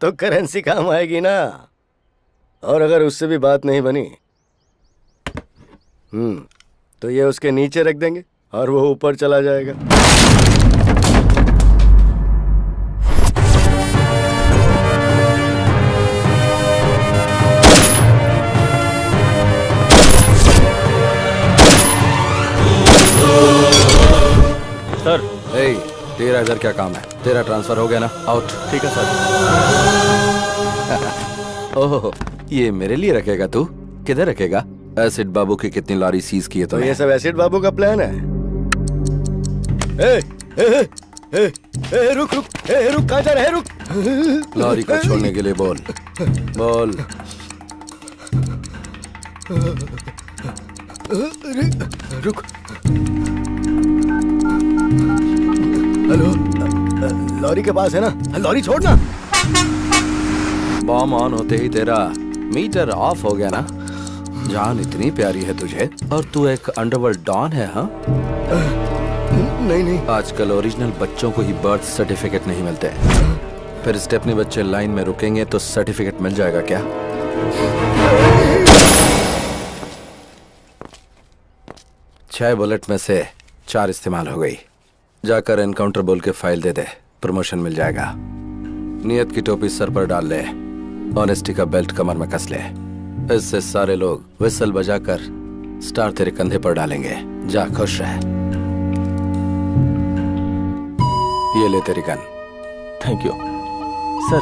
तो करेंसी काम आएगी ना। और अगर उससे भी बात नहीं बनी तो ये उसके नीचे रख देंगे और वो ऊपर चला जाएगा। सर, ए, तेरा इधर क्या काम है? तेरा ट्रांसफर हो गया ना? आउट। ठीक है सर। ओह, ये मेरे लिए रखेगा तू? किधर रखेगा? एसिड बाबू की कितनी लॉरी सीज की है तो तूने? ये सब एसिड बाबू का प्लान है। ए, ए, ए, ए, रुक रुक, रुक, कहाँ जा रहा है? रुक। लॉरी को छोड़ने के लिए बोल। बोल। रुक। हेलो, लॉरी के पास है ना? लॉरी छोड़ना। बॉम्ब ऑन होते ही तेरा मीटर ऑफ हो गया ना? जान इतनी प्यारी है तुझे और तू एक अंडरवर्ल्ड डॉन है, हाँ? नहीं नहीं, आजकल ओरिजिनल बच्चों को ही बर्थ सर्टिफिकेट नहीं मिलते। फिर स्टेपनी बच्चे लाइन में रुकेंगे तो सर्टिफिकेट मिल जाएगा क्या? 6 बुलेट में से 4 इस्तेमाल हो गई। जाकर एनकाउंटर बोल के फाइल दे दे, प्रमोशन मिल जाएगा। नियत की टोपी सर पर डाल ले, ऑनेस्टी का बेल्ट कमर में कस ले। इससे सारे लोग विसल बजाकर स्टार तेरे कंधे पर डालेंगे। जा, खुश रह। ये ले तेरी गन। Thank you sir.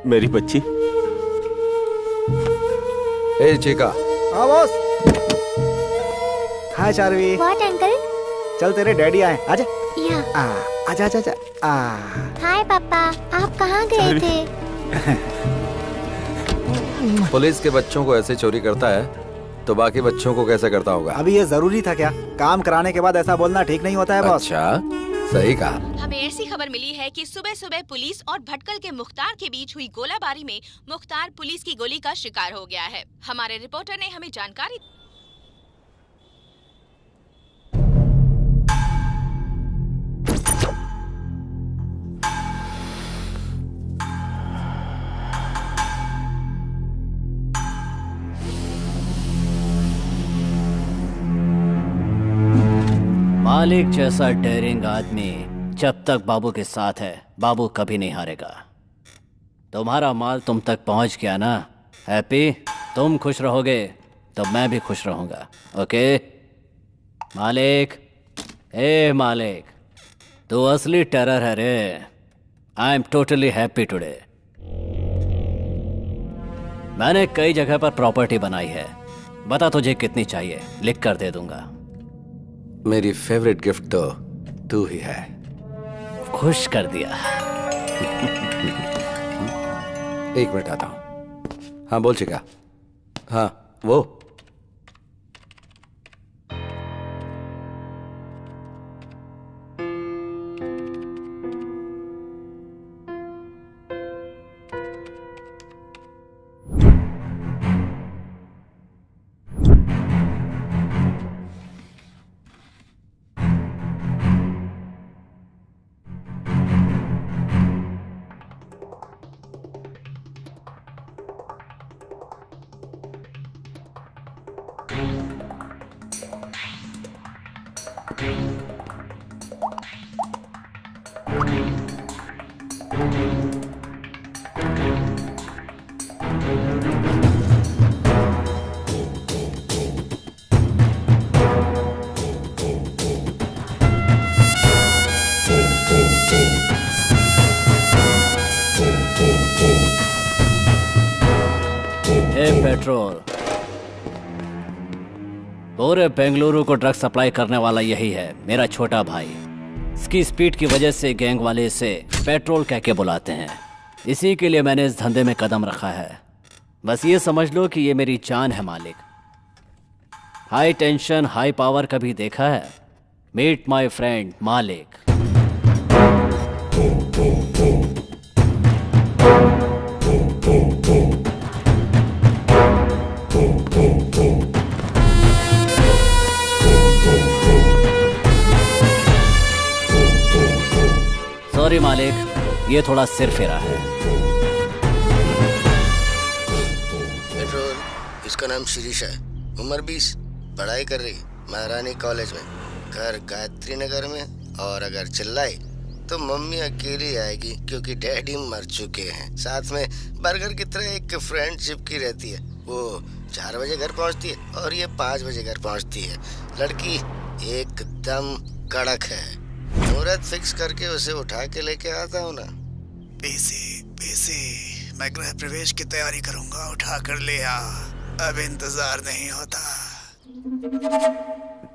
मेरी बच्ची। ए चिका, हाँ boss. Hi Charvi. What uncle? चल तेरे डैडी आए, आजा। या। आजा आजा आजा। हाय पापा, आप कहाँ गए थे? पुलिस के बच्चों को ऐसे चोरी करता है तो बाकी बच्चों को कैसे करता होगा? अभी ये जरूरी था क्या? काम कराने के बाद ऐसा बोलना ठीक नहीं होता है बॉस। अच्छा, सही कहा। हमें ऐसी खबर मिली है कि सुबह सुबह पुलिस और भटकल के मुख्तार के बीच हुई गोलाबारी में मुख्तार पुलिस की गोली का शिकार हो गया है। हमारे रिपोर्टर ने हमें जानकारी मालिक जैसा डेयरिंग आदमी जब तक बाबू के साथ है, बाबू कभी नहीं हारेगा। तुम्हारा माल तुम तक पहुंच गया ना? हैप्पी? तुम खुश रहोगे तो मैं भी खुश रहूंगा। ओके मालिक? ए मालिक, तू असली टेरर है रे। I am totally happy today. मैंने कई जगह पर प्रॉपर्टी बनाई है। बता तुझे कितनी चाहिए, लिख कर दे दूंगा। मेरी फेवरेट गिफ्ट तो तू ही है। खुश कर दिया। एक मिनट आता हूँ। हाँ बोल चिका। हाँ वो हे पेट्रोल, पूरे बेंगलुरु को ड्रग सप्लाई करने वाला यही है, मेरा छोटा भाई। इसकी स्पीड की वजह से गैंग वाले इसे पेट्रोल कह के बुलाते हैं। इसी के लिए मैंने इस धंधे में कदम रखा है। बस ये समझ लो कि ये मेरी जान है मालिक। हाई टेंशन हाई पावर कभी देखा है? मीट माय फ्रेंड मालिक। सॉरी मालिक, ये थोड़ा सिर फेरा है। पेट्रोल, इसका नाम शिरीषा है, उम्र 20, पढ़ाई कर रही महारानी कॉलेज में, घर गायत्री नगर में। और अगर चिल्लाई तो मम्मी अकेली आएगी क्योंकि डैडी मर चुके हैं। साथ में बर्गर की तरह एक फ्रेंड चिपकी रहती है। वो 4 बजे घर पहुंचती है और ये 5 बजे घर पहुंचती है। लड़की एकदम कड़क है। मुहूर्त फिक्स करके उसे उठा के लेके आता हूँ ना। पीसी, मैं गृह प्रवेश की तैयारी करूंगा, उठा कर ले आ, अब इंतजार नहीं होता।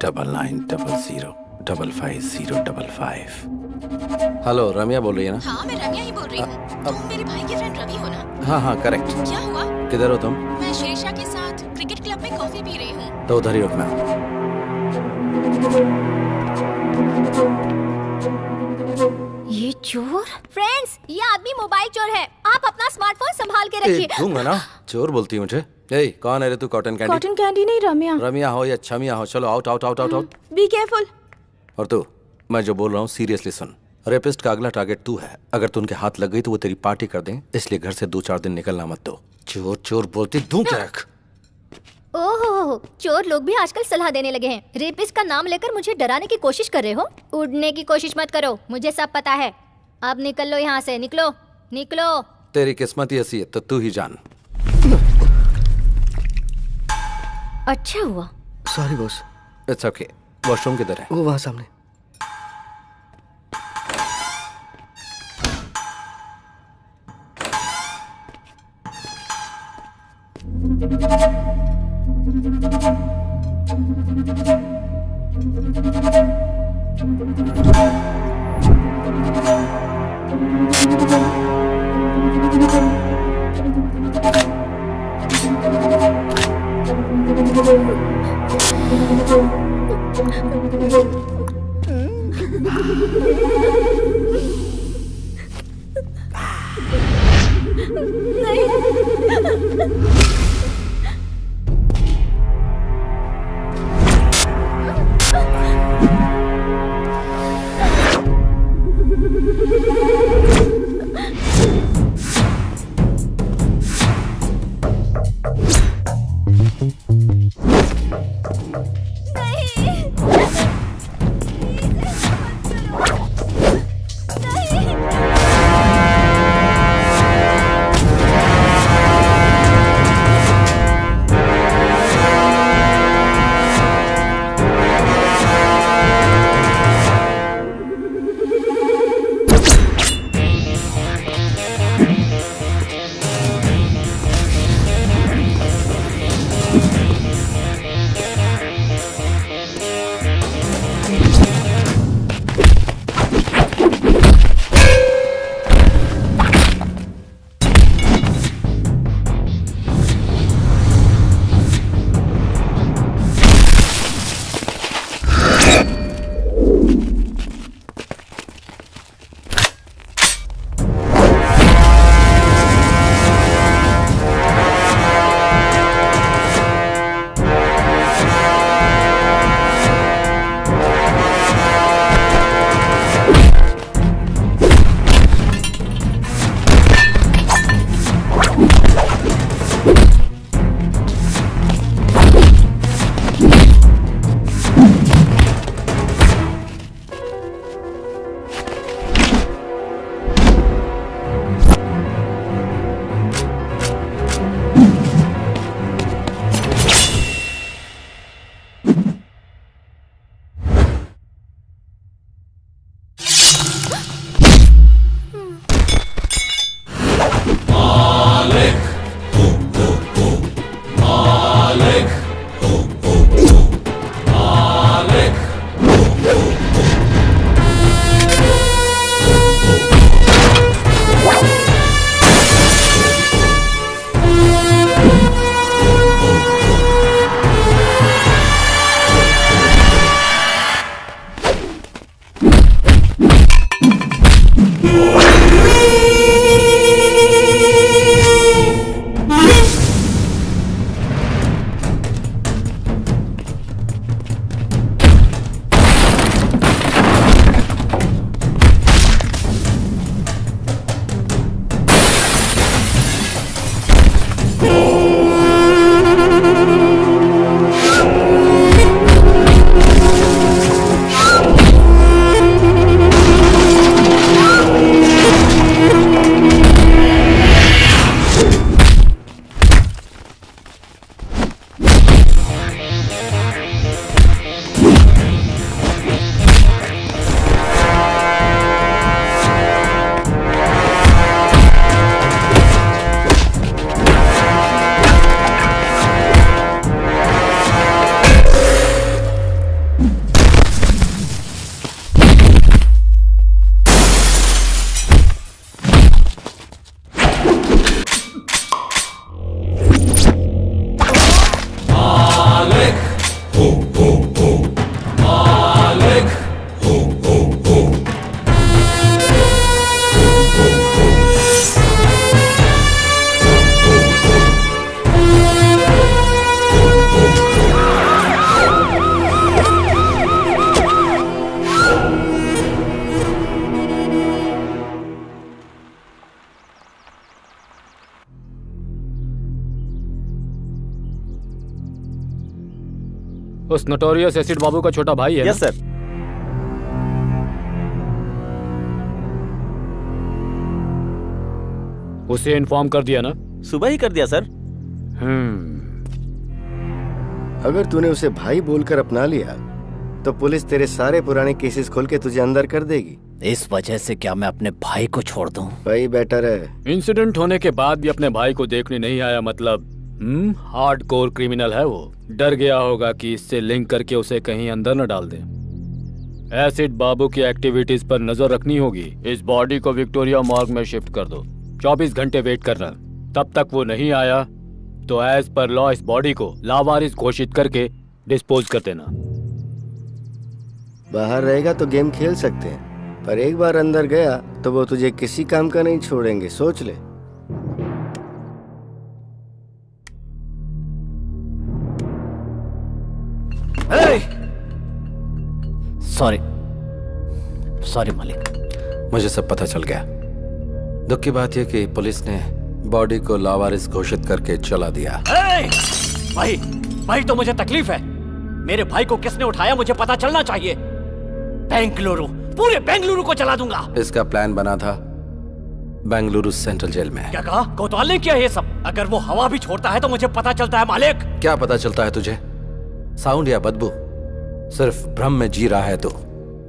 9900550555। हेलो, रम्या बोल रही है ना? हाँ, मैं रम्या ही बोल रही हूँ। तुम मेरे भाई के फ्रेंड रवि हो ना? हाँ हाँ करेक्ट। क्या हुआ? किधर हो तुम? मैं शिरीषा के साथ क्रिकेट क्लब में कॉफी पी रही हूँ। तो उधर ही रुकना। ये चोर? फ्रेंड्स, ये आदमी मोबाइल चोर है। आप अपना स्मार्टफोन संभाल के रखिए। दूंगा ना। चोर बोलती है मुझे। ए, कौन है रे तू? Cotton candy? कॉटन कैंडी नहीं, रम्या। रम्या हो या छमिया हो, चलो out out out out out. Be careful. और तू, मैं जो बोल रहा हूँ सीरियसली सुन। रेपिस्ट का अगला टारगेट तू है। अगर तू उनके हाथ लग गई तो वो तेरी पार्टी कर दें, इसलिए घर से 2-4 दिन निकलना मत दो। चोर चोर बोलती दूं क्या? ओहो, चोर लोग भी आजकल सलाह देने लगे हैं। रेपिस्ट का नाम लेकर मुझे डराने की कोशिश कर रहे हो? उड़ने की कोशिश मत करो, मुझे सब पता है। अब निकल लो यहाँ से, निकलो निकलो। तेरी किस्मत ही ऐसी है तो तू ही जान। अच्छा हुआ। Sorry boss. It's okay. Washroom किधर है? वो वहाँ सामने। उस नोटोरियस एसिड बाबू का छोटा भाई है यस सर। ना? उसे इन्फॉर्म कर दिया ना? सुबह ही कर दिया सर। अगर तूने उसे भाई बोलकर अपना लिया तो पुलिस तेरे सारे पुराने केसेस खोल के तुझे अंदर कर देगी। इस वजह से क्या मैं अपने भाई को छोड़ दूं? वही बेटर है। इंसिडेंट होने के बाद भी अपने भाई को देखने नहीं आया, मतलब हार्डकोर क्रिमिनल है वो। डर गया होगा कि इससे लिंक करके उसे कहीं अंदर न डाल दे। एसिड बाबू की एक्टिविटीज पर नजर रखनी होगी। इस बॉडी को विक्टोरिया मॉर्ग में शिफ्ट कर दो। 24 घंटे वेट करना। तब तक वो नहीं आया तो एज पर लॉ इस बॉडी को लावारिस घोषित करके डिस्पोज कर देना। बाहर रहेगा तो गेम खेल सकते हैं, पर एक बार अंदर गया तो वो तुझे किसी काम का नहीं छोड़ेंगे, सोच ले। सॉरी मालिक। मुझे सब पता चल गया। दुख की बात यह कि पुलिस ने बॉडी को लावारिस घोषित करके चला दिया। भाई तो मुझे तकलीफ है। मेरे भाई को किसने उठाया मुझे पता चलना चाहिए। बेंगलुरु, पूरे बेंगलुरु को जला दूंगा। इसका प्लान बना था बेंगलुरु सेंट्रल जेल में। क्या कहा? कोतवाल ने किया ये सब? अगर वो हवा भी छोड़ता है तो मुझे पता चलता है मालिक। क्या पता चलता है तुझे? साउंड या बदबू? सिर्फ भ्रम में जी रहा है तू।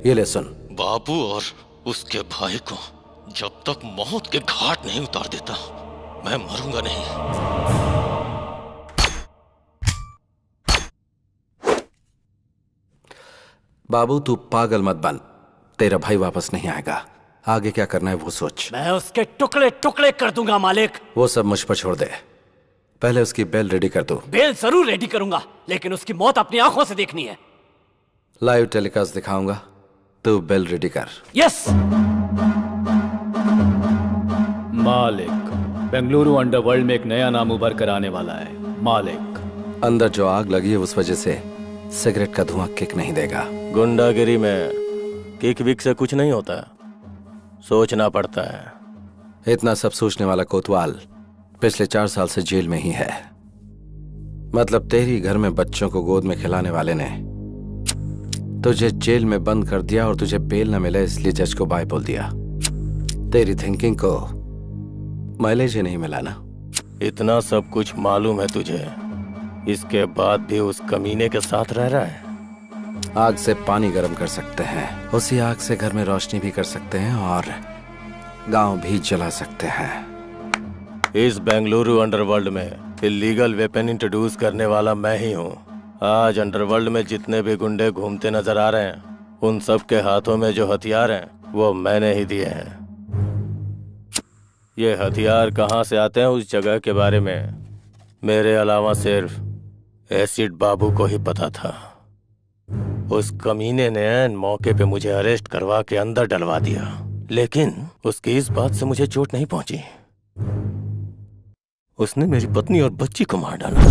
ये ले सुन। बाबू और उसके भाई को जब तक मौत के घाट नहीं उतार देता मैं मरूंगा नहीं। बाबू तू पागल मत बन। तेरा भाई वापस नहीं आएगा। आगे क्या करना है वो सोच। मैं उसके टुकड़े टुकड़े कर दूंगा मालिक। वो सब मुझ पर छोड़ दे। पहले उसकी बेल रेडी कर दो। बेल जरूर रेडी करूंगा, लेकिन उसकी मौत अपनी आंखों से देखनी है। लाइव टेलीकास्ट दिखाऊंगा, तू बेल रेडी कर। यस मालिक, बेंगलुरु अंडरवर्ल्ड में एक नया नाम उभर कर आने वाला है। मालिक, अंदर जो आग लगी है उस वजह से सिगरेट का धुआं किक नहीं देगा। गुंडागिरी में किक विक से कुछ नहीं होता, सोचना पड़ता है। इतना सब सोचने वाला कोतवाल पिछले 4 साल से जेल में ही है। मतलब तेरी घर में बच्चों को गोद में खिलाने वाले ने तुझे जेल में बंद कर दिया और तुझे बेल न मिले इसलिए जज को बाय बोल दिया। तेरी थिंकिंग को माइलेज ही नहीं मिला ना। इतना सब कुछ मालूम है तुझे, इसके बाद भी उस कमीने के साथ रह रहा है। आग से पानी गर्म कर सकते हैं, उसी आग से घर में रोशनी भी कर सकते हैं और गांव भी जला सकते हैं। इस बेंगलुरु अंडरवर्ल्ड में इलीगल वेपन इंट्रोड्यूस करने वाला मैं ही हूँ। आज अंडरवर्ल्ड में जितने भी गुंडे घूमते नजर आ रहे हैं, उन सब के हाथों में जो हथियार हैं वो मैंने ही दिए हैं। ये हथियार कहाँ से आते हैं उस जगह के बारे में मेरे अलावा सिर्फ एसिड बाबू को ही पता था। उस कमीने ने ऐन मौके पे मुझे अरेस्ट करवा के अंदर डलवा दिया, लेकिन उसकी इस बात से मुझे चोट नहीं पहुंची। उसने मेरी पत्नी और बच्ची को मार डाला।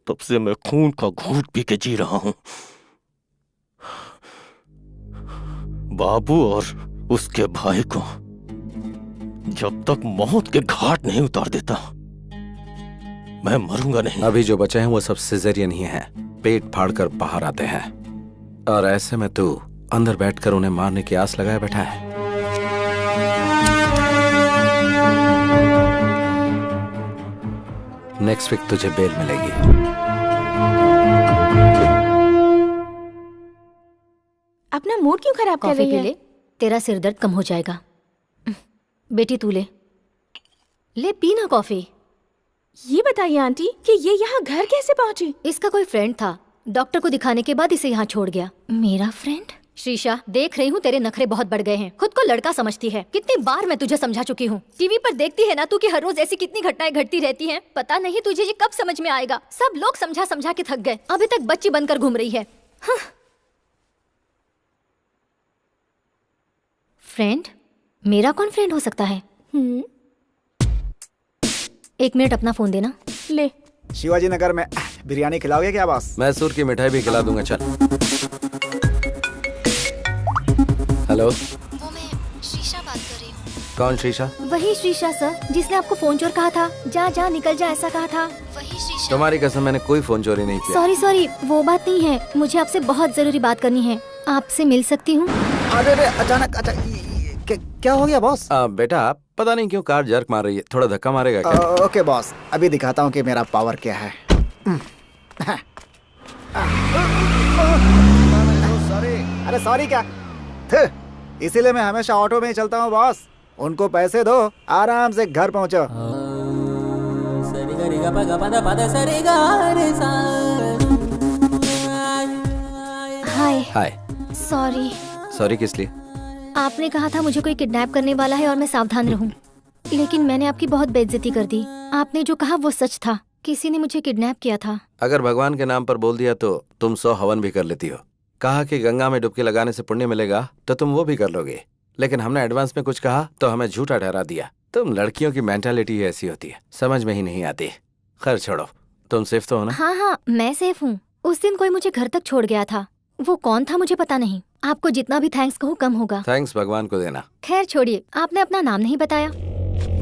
तब से मैं खून का घूंट पी के जी रहा हूं। बाबू और उसके भाई को जब तक मौत के घाट नहीं उतार देता मैं मरूंगा नहीं। अभी जो बचे हैं वो सब सिजेरियन ही हैं, पेट फाड़कर बाहर आते हैं। और ऐसे में तू अंदर बैठकर उन्हें मारने की आस लगाए बैठा है। नेक्स्ट वीक तुझे बेल मिलेगी। अपना मूड क्यों खराब कर कॉफी रही पी है? ले, तेरा सिर दर्द कम हो जाएगा। बेटी तू ले पी ना कॉफी। ये बताइए आंटी कि ये यहाँ घर कैसे पहुँची? इसका कोई फ्रेंड था, डॉक्टर को दिखाने के बाद इसे यहाँ छोड़ गया। मेरा फ्रेंड? श्रीशा, देख रही हूँ तेरे नखरे बहुत बढ़ गए हैं। खुद को लड़का समझती है। कितनी बार मैं तुझे समझा चुकी हूँ। टीवी पर देखती है ना तू कि हर रोज ऐसी कितनी घटनाएं घटती रहती हैं। पता नहीं तुझे ये कब समझ में आएगा। सब लोग समझा समझा के थक गए, अभी तक बच्ची बनकर घूम रही है। हाँ। फ्रेंड? मेरा कौन फ्रेंड हो सकता है? 1 मिनट अपना फोन देना। ले। शिवाजी नगर में बिरयानी खिलाओगे क्या बॉस? मैसूर की मिठाई भी खिला दूंगा। चल। हेलो, वो मैं शीशा बात कौन शीशा? वही शीशा सर, जिसने आपको फोन चोर कहा था। जा जा निकल जा ऐसा कहा था। वही शीशा। तुम्हारी कसम, मैंने कोई फोन चोरी नहीं किया। सॉरी सॉरी, वो बात नहीं है। मुझे आपसे बहुत जरूरी बात करनी है। आपसे मिल सकती हूँ? अरे अरे अचानक क्या हो गया बॉस? बेटा पता नहीं क्यों कार जर्क मार रही है, थोड़ा धक्का मारेगा क्या? ओके बॉस, अभी दिखाता हूँ कि मेरा पावर क्या है। अरे सॉरी क्या, इसीलिए मैं हमेशा ऑटो में ही चलता हूँ बॉस। उनको पैसे दो, आराम से घर पहुँचो। हाय। हाय। सॉरी। सॉरी किस लिए? आपने कहा था मुझे कोई किडनैप करने वाला है और मैं सावधान रहूं, लेकिन मैंने आपकी बहुत बेइज्जती कर दी। आपने जो कहा वो सच था, किसी ने मुझे किडनैप किया था। अगर भगवान के नाम पर बोल दिया तो तुम 100 हवन भी कर लेती हो। कहा कि गंगा में डुबकी लगाने से पुण्य मिलेगा तो तुम वो भी कर लोगे, लेकिन हमने एडवांस में कुछ कहा तो हमें झूठा ठहरा दिया। तुम लड़कियों की मेंटालिटी ऐसी होती है, समझ में ही नहीं आती। खैर छोड़ो, तुम सेफ तो हो ना? हाँ हाँ मैं सेफ हूँ। उस दिन कोई मुझे घर तक छोड़ गया था, वो कौन था मुझे पता नहीं। आपको जितना भी थैंक्स कहूँ कम होगा। थैंक्स भगवान को देना। खैर छोड़िए, आपने अपना नाम नहीं बताया।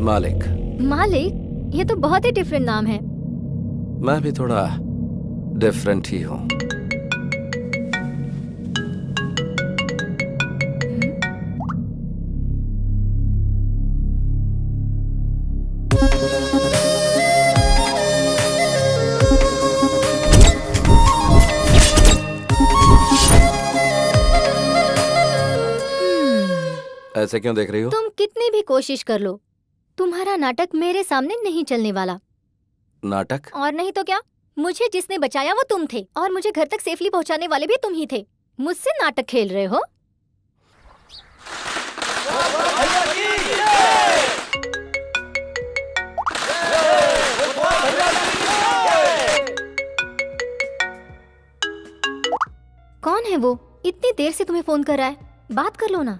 मालिक। मालिक? ये तो बहुत ही डिफरेंट नाम है। मैं भी थोड़ा डिफरेंट ही हूँ। ऐसे क्यों देख रही हो? तुम कितनी भी कोशिश कर लो, तुम्हारा नाटक मेरे सामने नहीं चलने वाला। नाटक? और नहीं तो क्या, मुझे जिसने बचाया वो तुम थे और मुझे घर तक सेफली पहुंचाने वाले भी तुम ही थे। मुझसे नाटक खेल रहे हो? कौन है वो? इतनी देर से तुम्हें फोन कर रहा है, बात कर लो ना।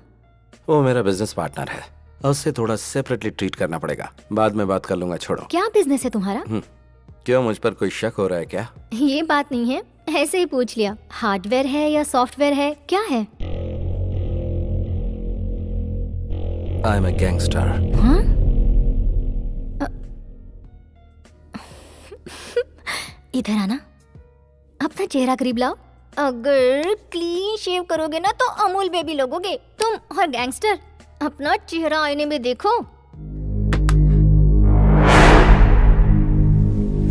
वो मेरा बिजनेस पार्टनर है, उससे थोड़ा सेपरेटली ट्रीट करना पड़ेगा। बाद में बात कर लूंगा, छोड़ो। क्या बिजनेस है तुम्हारा? क्यों, मुझ पर कोई शक हो रहा है क्या? ये बात नहीं है, ऐसे ही पूछ लिया। हार्डवेयर है या सॉफ्टवेयर है, क्या है? I am a gangster. हाँ? इधर आना, अपना चेहरा करीब लाओ। अगर क्लीन शेव करोगे ना तो अमूल बेबी लगोगे तुम। और गैंगस्टर, अपना चेहरा आईने में देखो।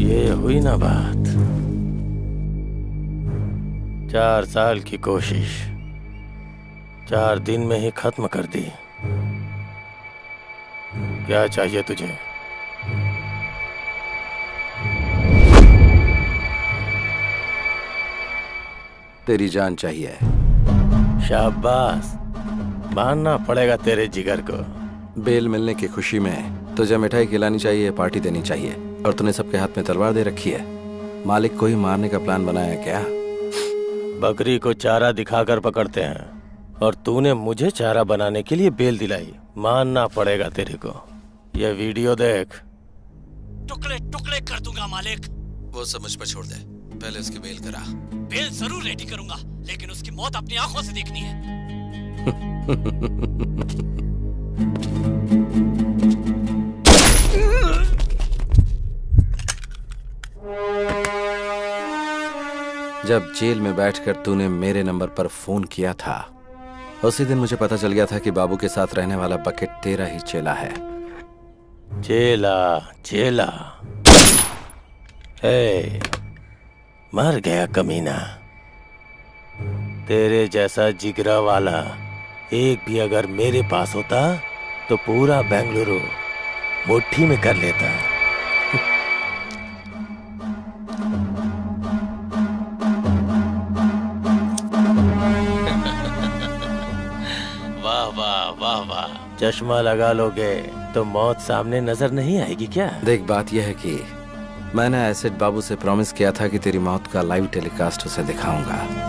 ये हुई ना बात। 4 साल की कोशिश 4 दिन में ही खत्म कर दी। क्या चाहिए तुझे? तेरी जान चाहिए। शाबाश, मानना पड़ेगा तेरे जिगर को। बेल मिलने की खुशी में तुझे मिठाई खिलानी चाहिए, पार्टी देनी चाहिए, और तूने सबके हाथ में तलवार दे रखी है। मालिक को ही मारने का प्लान बनाया क्या? बकरी को चारा दिखाकर पकड़ते हैं और तूने मुझे चारा बनाने के लिए बेल दिलाई। मानना पड़ेगा तेरे को। ये वीडियो देख। टुकड़े टुकड़े कर दूंगा मालिक। वो सब मुझ पर छोड़ दे, पहले उसकी बेल करा। बेल जरूर रेडी करूंगा, लेकिन उसकी मौत अपनी आंखों से देखनी है। जब जेल में बैठकर तूने मेरे नंबर पर फोन किया था, उसी दिन मुझे पता चल गया था कि बाबू के साथ रहने वाला बकेट तेरा ही चेला है। चेला चेला, ए, मर गया कमीना। तेरे जैसा जिगरा वाला एक भी अगर मेरे पास होता तो पूरा बेंगलुरु मुट्ठी में कर लेता। वाह वाह वाह वाह, चश्मा लगा लोगे तो मौत सामने नजर नहीं आएगी क्या? देख, बात यह है कि मैंने एसिड बाबू से प्रॉमिस किया था कि तेरी मौत का लाइव टेलीकास्ट उसे दिखाऊंगा।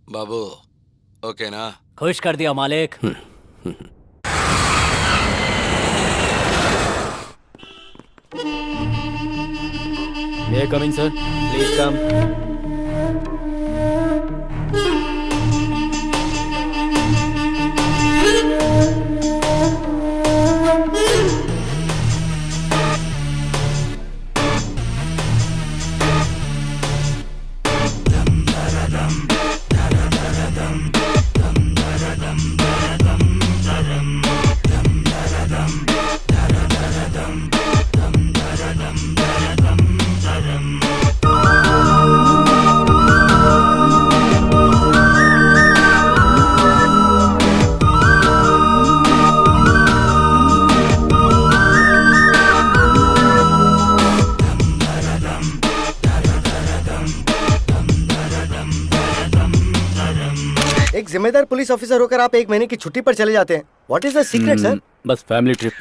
बाबू ओके ना? खुश कर दिया मालिक। May I come in, sir? Please come. एक जिम्मेदार पुलिस ऑफिसर होकर आप 1 महीने की छुट्टी पर चले जाते हैं। What is the secret sir? बस फैमिली ट्रिप,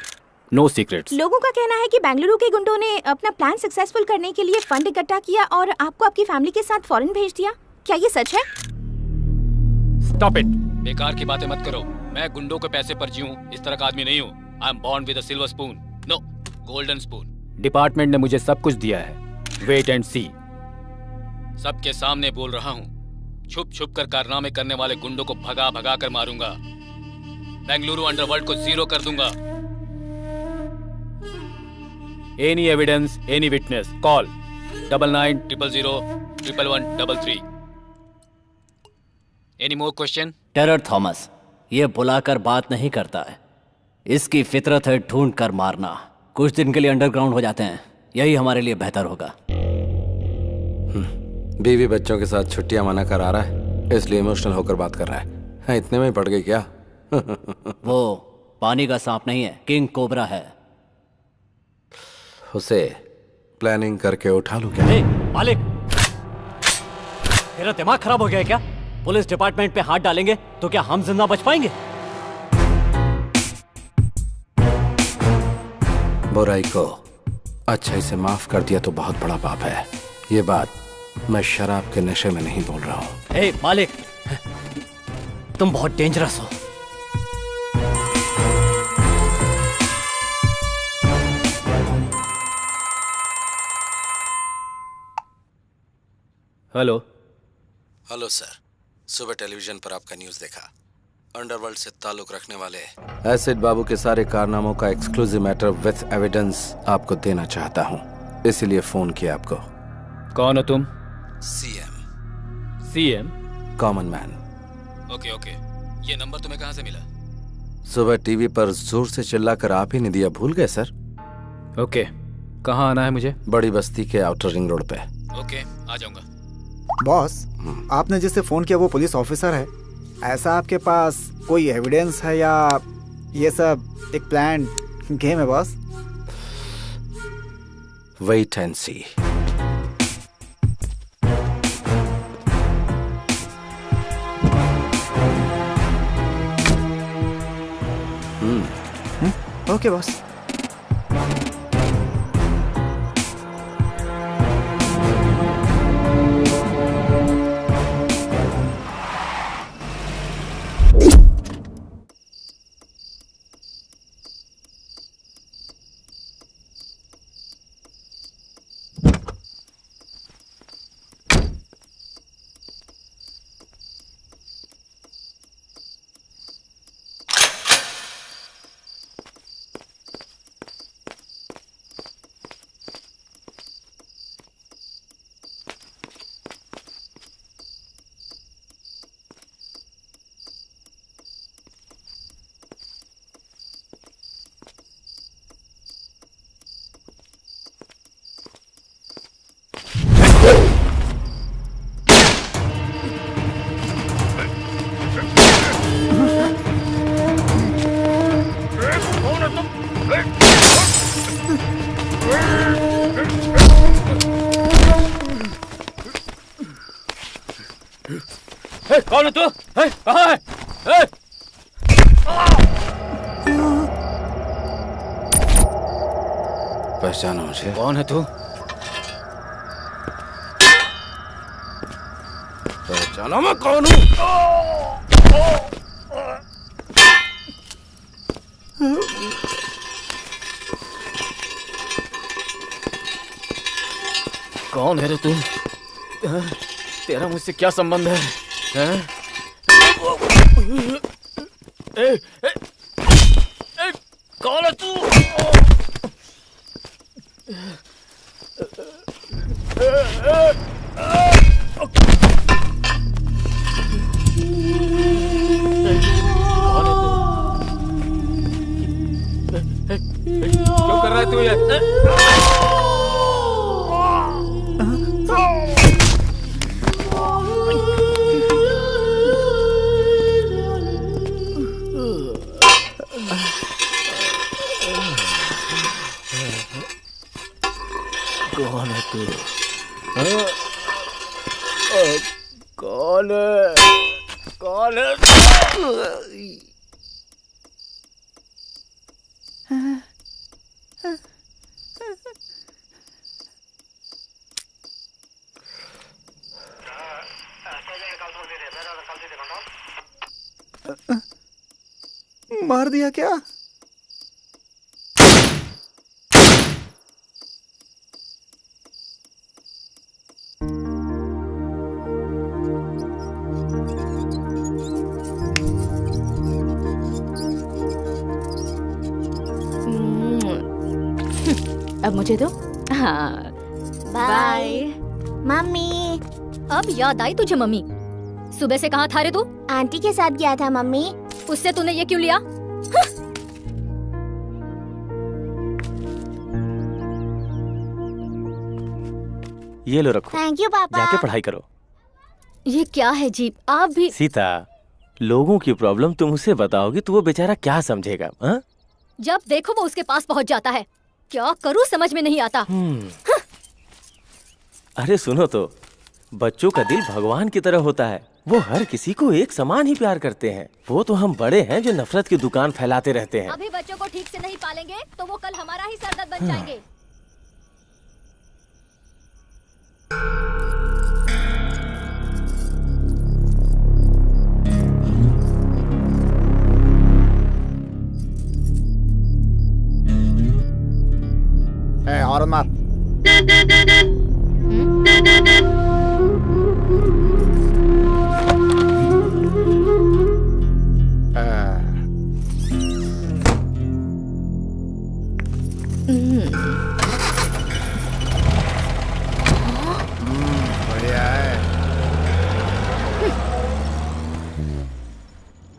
नो सीक्रेट्स। लोगों का कहना है कि बेंगलुरु के गुंडों ने अपना प्लान सक्सेसफुल करने के लिए फंड इकट्ठा किया और आपको आपकी फैमिली के साथ फॉरेन भेज दिया। क्या ये सच है? स्टॉप इट, बेकार की बातें मत करो। मैं गुंडों के पैसे पर जीऊं इस तरह का आदमी नहीं हूँ। I am born with a silver spoon, no golden spoon. Department ने मुझे सब कुछ दिया है, वेट एंड सी। सबके सामने बोल रहा हूँ, छुप छुप कर कारनामे करने वाले गुंडों को भगा भगा कर मारूंगा। बेंगलुरु अंडरवर्ल्ड को जीरो कर दूंगा। Any evidence, any witness, call 9900011133। Any more question? Terror Thomas ये बुलाकर बात नहीं करता है, इसकी फितरत है ढूंढ कर मारना। कुछ दिन के लिए अंडरग्राउंड हो जाते हैं, यही हमारे लिए बेहतर होगा। बीवी बच्चों के साथ छुट्टियां मना करा रहा है, इसलिए इमोशनल होकर बात कर रहा है। हाँ, इतने में ही पड़ गई क्या? वो पानी का सांप नहीं है, किंग कोबरा है। उसे प्लानिंग करके उठा लूं क्या? हे मालिक, तेरा दिमाग खराब हो गया है क्या? पुलिस डिपार्टमेंट पे हाथ डालेंगे तो क्या हम जिंदा बच पाएंगे? बुराई को अच्छाई से माफ कर दिया तो बहुत बड़ा पाप है। ये बात मैं शराब के नशे में नहीं बोल रहा हूँ। हे मालिक, तुम बहुत डेंजरस हो। हेलो। हेलो सर, सुबह टेलीविजन पर आपका न्यूज़ देखा। अंडरवर्ल्ड से ताल्लुक रखने वाले एसिड बाबू के सारे कारनामों का एक्सक्लूसिव मैटर विथ एविडेंस आपको देना चाहता हूँ, इसीलिए फोन किया आपको। कौन हो तुम? CM. CM? Common man. Okay okay, ये नंबर तुम्हें कहाँ से मिला? सुबह टीवी पर जोर से चिल्लाकर आप ही ने दिया, भूल गए सर? ओके, कहाँ आना है मुझे? बड़ी बस्ती के आउटर रिंग रोड पे। ओके, आ जाऊंगा। बॉस, आपने जिससे फोन किया वो पुलिस ऑफिसर है। ऐसा आपके पास कोई एविडेंस है या ये सब एक प्लान गेम है boss? Wait and see. Okay boss. कौन है तू? कहाँ है? पहचाना मुझे? कौन है तू? पहचाना मैं कौन हूँ? कौन है रे तू? तेरा मुझसे क्या संबंध है? हैं? ए, कौन है तू? क्यों कर रहा है तू ये? कौन है तू? कौन है? कौन है? मार दिया क्या? अब मुझे दो। हाँ बाय। मम्मी। अब याद आई तुझे मम्मी? सुबह से कहाँ था रे तू? आंटी के साथ गया था मम्मी। उससे तूने ये क्यों लिया? ये लो रखो, थैंक यू पापा। जाके पढ़ाई करो। ये क्या है जीप? आप भी सीता, लोगों की प्रॉब्लम तुम उसे बताओगी तो वो बेचारा क्या समझेगा? हाँ? जब देखो वो उसके पास पहुंच जाता है। क्या करूं समझ में नहीं आता। अरे सुनो तो, बच्चों का दिल भगवान की तरह होता है। वो हर किसी को एक समान ही प्यार करते हैं। वो तो हम बड़े हैं जो नफरत की दुकान फैलाते रहते हैं। अभी बच्चों को ठीक से नहीं पालेंगे तो वो कल हमारा ही सरदर्द बन जाएंगे। और मार।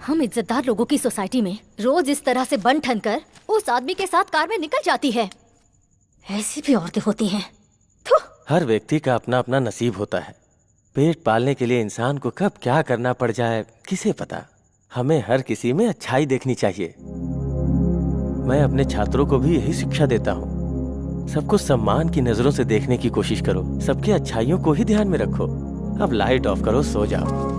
हम इज्जतदार लोगों की सोसाइटी में रोज इस तरह से बन ठन कर उस आदमी के साथ कार में निकल जाती है। ऐसी भी औरतें होती हैं। हर व्यक्ति का अपना अपना नसीब होता है। पेट पालने के लिए इंसान को कब क्या करना पड़ जाए किसे पता। हमें हर किसी में अच्छाई देखनी चाहिए। मैं अपने छात्रों को भी यही शिक्षा देता हूँ। सबको सम्मान की नजरों से देखने की कोशिश करो। सबकी अच्छाइयों को ही ध्यान में रखो। अब लाइट ऑफ करो, सो जाओ।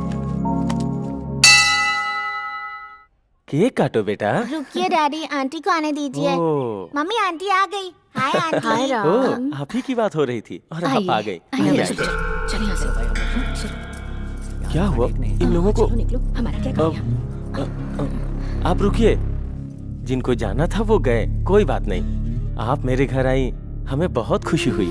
केक काटो बेटा। रुकिए डैडी, आंटी को आने दीजिए। ओ, मम्मी आंटी आ गई। Hi aunty. हाय ओ, आप ही की बात हो रही थी और आप आ गई। क्या हुआ इन लोगों को? हमारा क्या आप रुकिए, जिनको जाना था वो गए, कोई बात नहीं। आप मेरे घर आई, हमें बहुत खुशी हुई।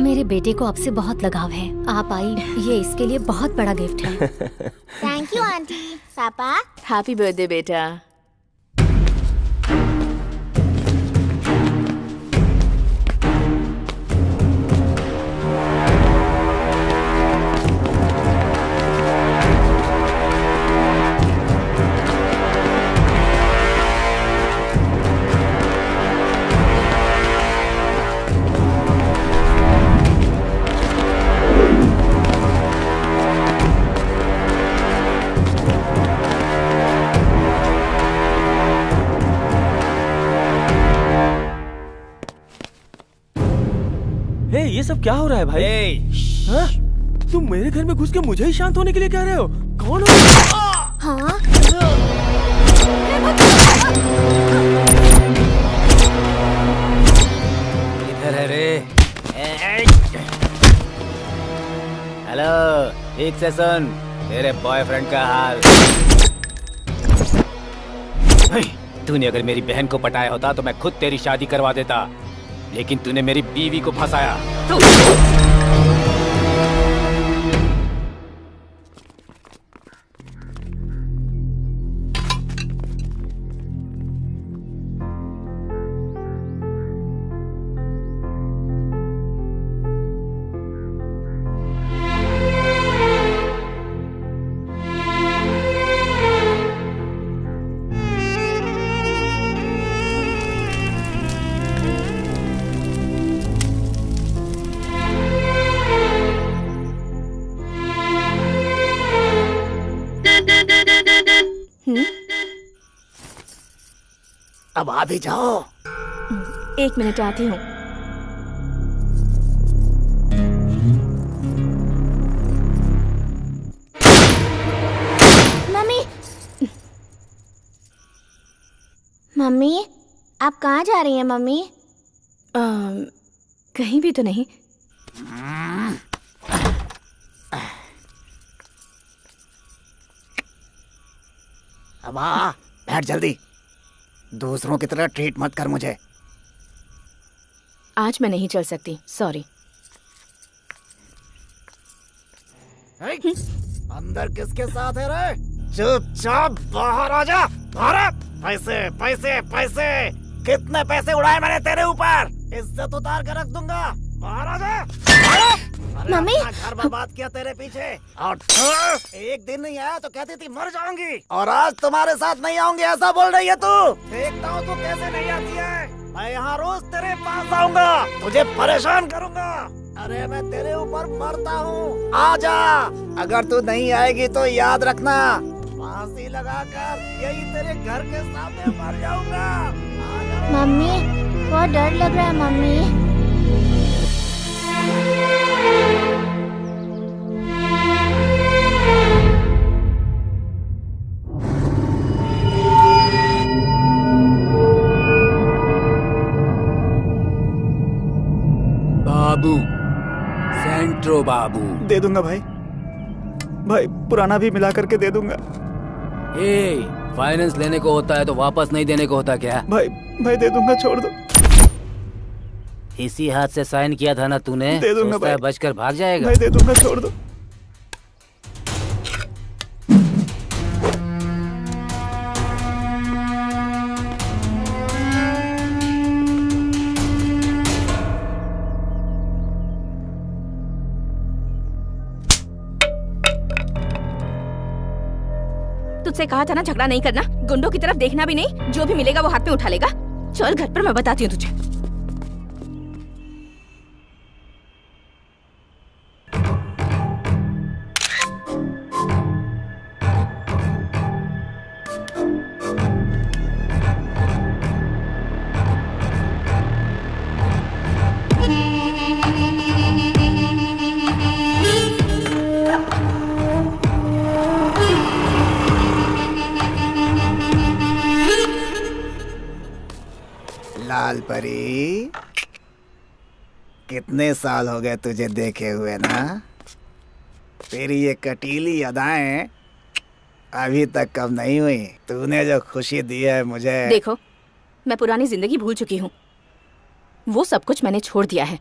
मेरे बेटे को आपसे बहुत लगाव है। आप आई, ये इसके लिए बहुत बड़ा गिफ्ट है। Thank you aunty. पापा हैप्पी बर्थडे बेटा। ये सब क्या हो रहा है भाई? हाँ? तुम मेरे घर में घुस के मुझे ही शांत होने के लिए कह रहे हो? कौन हो? हाँ? ठीक से सुन, तेरे बॉयफ्रेंड का हाल। तूने अगर मेरी बहन को पटाया होता तो मैं खुद तेरी शादी करवा देता, लेकिन तूने मेरी बीवी को फंसाया। अब आ भी जाओ। 1 मिनट आती हूँ। मम्मी, मम्मी, आप कहाँ जा रही हैं मम्मी? कहीं भी तो नहीं। अब आ, बैठ जल्दी। दूसरों की तरह ट्रीट मत कर मुझे। आज मैं नहीं चल सकती, सॉरी। अंदर किसके साथ है रे? चुपचाप बाहर आ जा। अरे पैसे पैसे पैसे, कितने पैसे उड़ाए मैंने तेरे ऊपर? इज्जत उतार कर रख दूंगा। बाहर आ जा। मम्मी, घर बर्बाद किया तेरे पीछे, और एक दिन नहीं आया तो कहती थी मर जाऊंगी, और आज तुम्हारे साथ नहीं आऊंगी ऐसा बोल रही है तू। देखता हूँ तू कैसे नहीं आती है। मैं यहाँ रोज तेरे पास आऊंगा, तुझे परेशान करूंगा। अरे मैं तेरे ऊपर मरता हूँ, आजा। अगर तू नहीं आएगी तो याद रखना, फांसी लगाकर यही तेरे घर के सामने मर जाऊंगा। मम्मी, बहुत डर लग रहा है मम्मी। बाबू, सेंट्रो बाबू। दे दूंगा भाई, भाई पुराना भी मिला करके दे दूंगा। ए, फाइनेंस लेने को होता है तो वापस नहीं देने को होता क्या? भाई भाई दे दूंगा, छोड़ दो। इसी हाथ से साइन किया था ना तूने? दे दूंगा सोचता है भाई। बचकर भाग जाएगा? भाई दे दूंगा, छोड़ दो। तुझसे कहा था ना झगड़ा नहीं करना, गुंडों की तरफ देखना भी नहीं, जो भी मिलेगा वो हाथ में उठा लेगा। चल घर पर, मैं बताती हूँ तुझे। लाल परी, कितने साल हो गए तुझे देखे हुए ना? तेरी ये कटीली अदाएं अभी तक कब नहीं हुई। तूने जो खुशी दी है मुझे। देखो, मैं पुरानी जिंदगी भूल चुकी हूँ, वो सब कुछ मैंने छोड़ दिया है।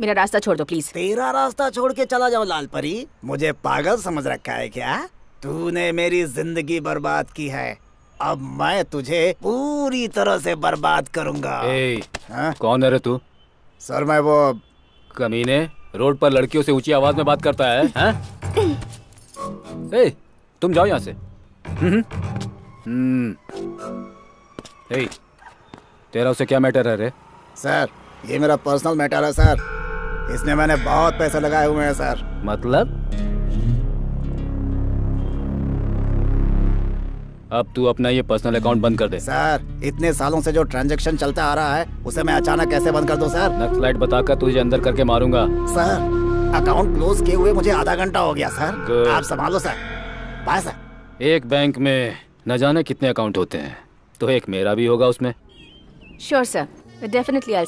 मेरा रास्ता छोड़ दो प्लीज। तेरा रास्ता छोड़ के चला जाऊं लाल परी? मुझे पागल समझ रखा है क्या? तूने मेरी जिंदगी बर्बाद की है, अब मैं तुझे पूरी तरह से बर्बाद करूंगा। हाँ? कौन है रे तू? सर मैं वो कमीने, रोड पर लड़कियों से ऊंची आवाज में बात करता है, हैं? ए, तुम जाओ यहाँ से। ए, तेरा उससे क्या मैटर है रे? सर ये मेरा पर्सनल मैटर है सर, इसमें मैंने बहुत पैसे लगाए हुए हैं सर। मतलब? अब तू अपना ये पर्सनल अकाउंट बंद कर दे। सर इतने सालों से जो ट्रांजैक्शन चलता आ रहा है उसे मैं अचानक कैसे बंद कर दूं सर? नक्सलाइट बताकर तुझे अंदर करके मारूंगा। सर अकाउंट क्लोज किए हुए मुझे आधा घंटा हो गया सर। Good. आप संभालो सर। Bye sir. एक बैंक में न जाने कितने अकाउंट होते हैं, तो एक मेरा भी होगा उसमें। श्योर सर, डेफिनेटली आई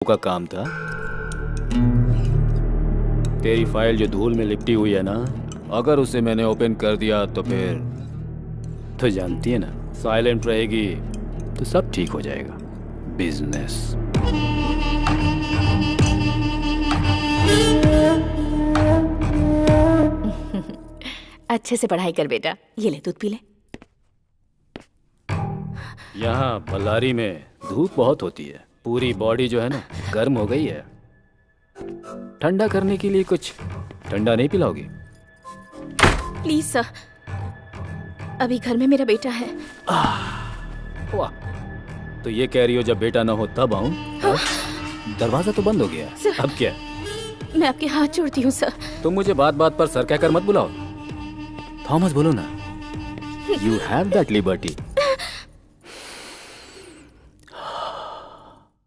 का काम था। तेरी फाइल जो धूल में लिपटी हुई है ना, अगर उसे मैंने ओपन कर दिया तो फिर तो जानती है ना, साइलेंट रहेगी तो सब ठीक हो जाएगा। बिजनेस। अच्छे से पढ़ाई कर बेटा, ये ले दूध पी ले। यहाँ बल्लारी में धूप बहुत होती है, पूरी बॉडी जो है ना गर्म हो गई है। ठंडा करने के लिए कुछ ठंडा नहीं पिलाओगी? प्लीज सर, अभी घर में मेरा बेटा है। वाह, तो ये कह रही हो जब बेटा ना हो तब आऊं? दरवाजा तो बंद हो गया, अब क्या? मैं आपके हाथ जोड़ती हूँ सर। तुम मुझे बात बात पर सर कहकर मत बुलाओ। थॉमस बोलो ना। You have that liberty.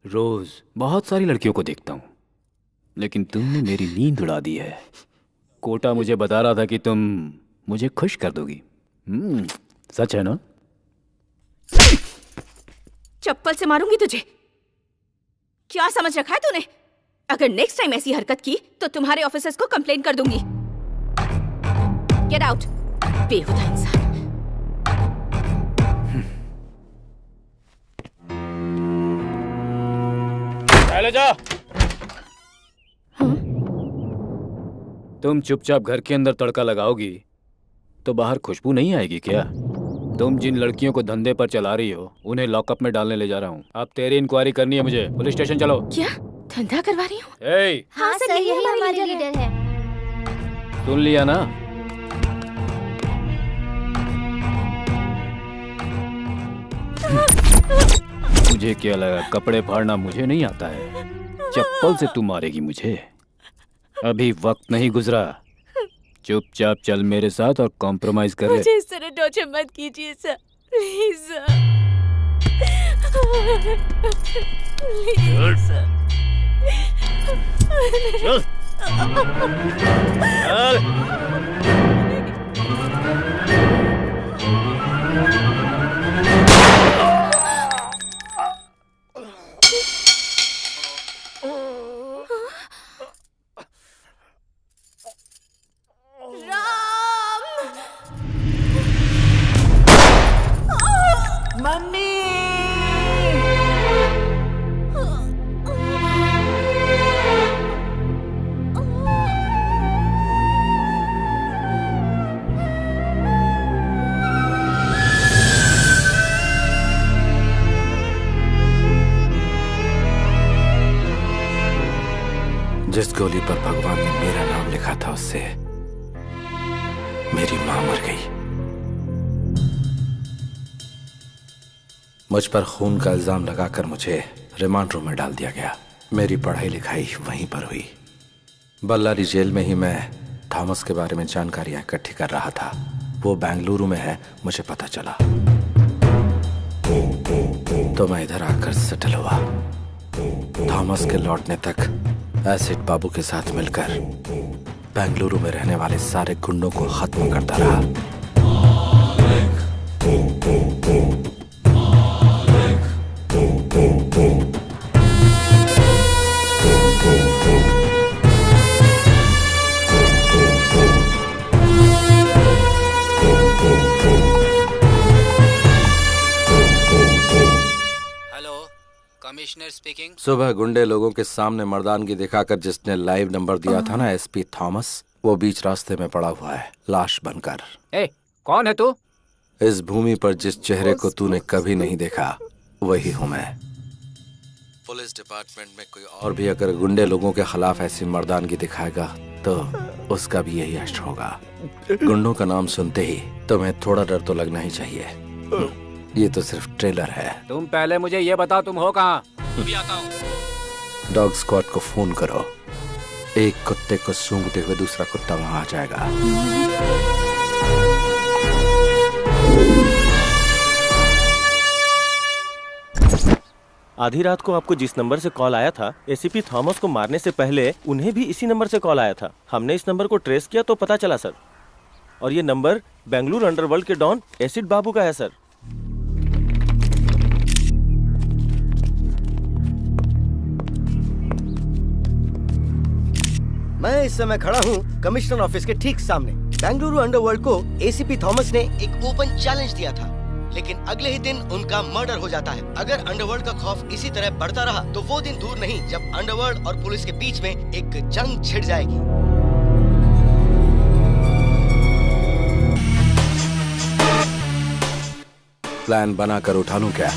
रोज बहुत सारी लड़कियों को देखता हूँ, लेकिन तुमने मेरी नींद उड़ा दी है। कोटा मुझे बता रहा था कि तुम मुझे खुश कर दोगी। सच है ना? चप्पल से मारूंगी तुझे। क्या समझ रखा है तूने? अगर नेक्स्ट टाइम ऐसी हरकत की तो तुम्हारे ऑफिसर्स को कंप्लेंट कर दूंगी। गेट आउट, बेहुदा इंसान। चले जा। तुम चुपचाप घर के अंदर तड़का लगाओगी तो बाहर खुशबू नहीं आएगी क्या? तुम जिन लड़कियों को धंधे पर चला रही हो उन्हें लॉकअप में डालने ले जा रहा हूँ। अब तेरी इंक्वायरी करनी है मुझे। पुलिस स्टेशन चलो। क्या धंधा करवा रही हूँ? ए, हाँ सर, यही हमारे लीडर है। सुन लिया ना? मुझे क्या लगा कपड़े फाड़ना मुझे नहीं आता है? चप्पल से तू मारेगी मुझे? अभी वक्त नहीं गुजरा। चुपचाप चल मेरे साथ और कॉम्प्रोमाइज कर ले। मुझे इस तरह टॉर्चर मत कीजिए sir, please sir. Please sir. चल। जिस गोली पर भगवान ने मेरा नाम लिखा था उससे मेरी मां मर गई। मुझ पर खून का इल्जाम लगाकर मुझे रिमांड रूम में डाल दिया गया। मेरी पढ़ाई लिखाई वहीं पर हुई। बल्लारी जेल में ही मैं थॉमस के बारे में जानकारियां इकट्ठी कर रहा था। वो बेंगलुरु में है, मुझे पता चला तो मैं इधर आकर सेटल हुआ। थॉमस के लौटने तक एसिड बाबू के साथ मिलकर बेंगलुरु में रहने वाले सारे गुंडों को खत्म करता रहा। Commissioner speaking. सुबह गुंडे लोगों के सामने मर्दानगी दिखाकर जिसने लाइव नंबर दिया था ना एसपी थॉमस, वो बीच रास्ते में पड़ा हुआ है लाश बनकर। ए, कौन है तू? इस भूमि पर जिस चेहरे को तूने कभी नहीं देखा वही हूँ मैं। पुलिस डिपार्टमेंट में कोई और भी अगर गुंडे लोगों के खिलाफ ऐसी मर्दानगी दिखाएगा तो उसका भी यही अष्ट होगा। गुंडों का नाम सुनते ही तुम्हें थोड़ा डर तो लगना ही चाहिए। ये तो सिर्फ ट्रेलर है। तुम पहले मुझे ये बताओ तुम हो कहाँ? अभी आता हूँ। डॉग स्क्वाड को फोन करो। एक कुत्ते को सूंघते हुए दूसरा कुत्ता वहां आ जाएगा। आधी रात को आपको जिस नंबर से कॉल आया था, एसीपी थॉमस को मारने से पहले उन्हें भी इसी नंबर से कॉल आया था। हमने इस नंबर को ट्रेस किया तो पता चला सर, और ये नंबर बेंगलुरु अंडरवर्ल्ड के डॉन एसिड बाबू का है सर। मैं इस समय खड़ा हूँ कमिश्नर ऑफिस के ठीक सामने। बेंगलुरु अंडरवर्ल्ड को एसीपी थॉमस ने एक ओपन चैलेंज दिया था, लेकिन अगले ही दिन उनका मर्डर हो जाता है। अगर अंडरवर्ल्ड का खौफ इसी तरह बढ़ता रहा तो वो दिन दूर नहीं जब अंडरवर्ल्ड और पुलिस के बीच में एक जंग छिड़ जाएगी। प्लान बनाकर उठा लूं क्या?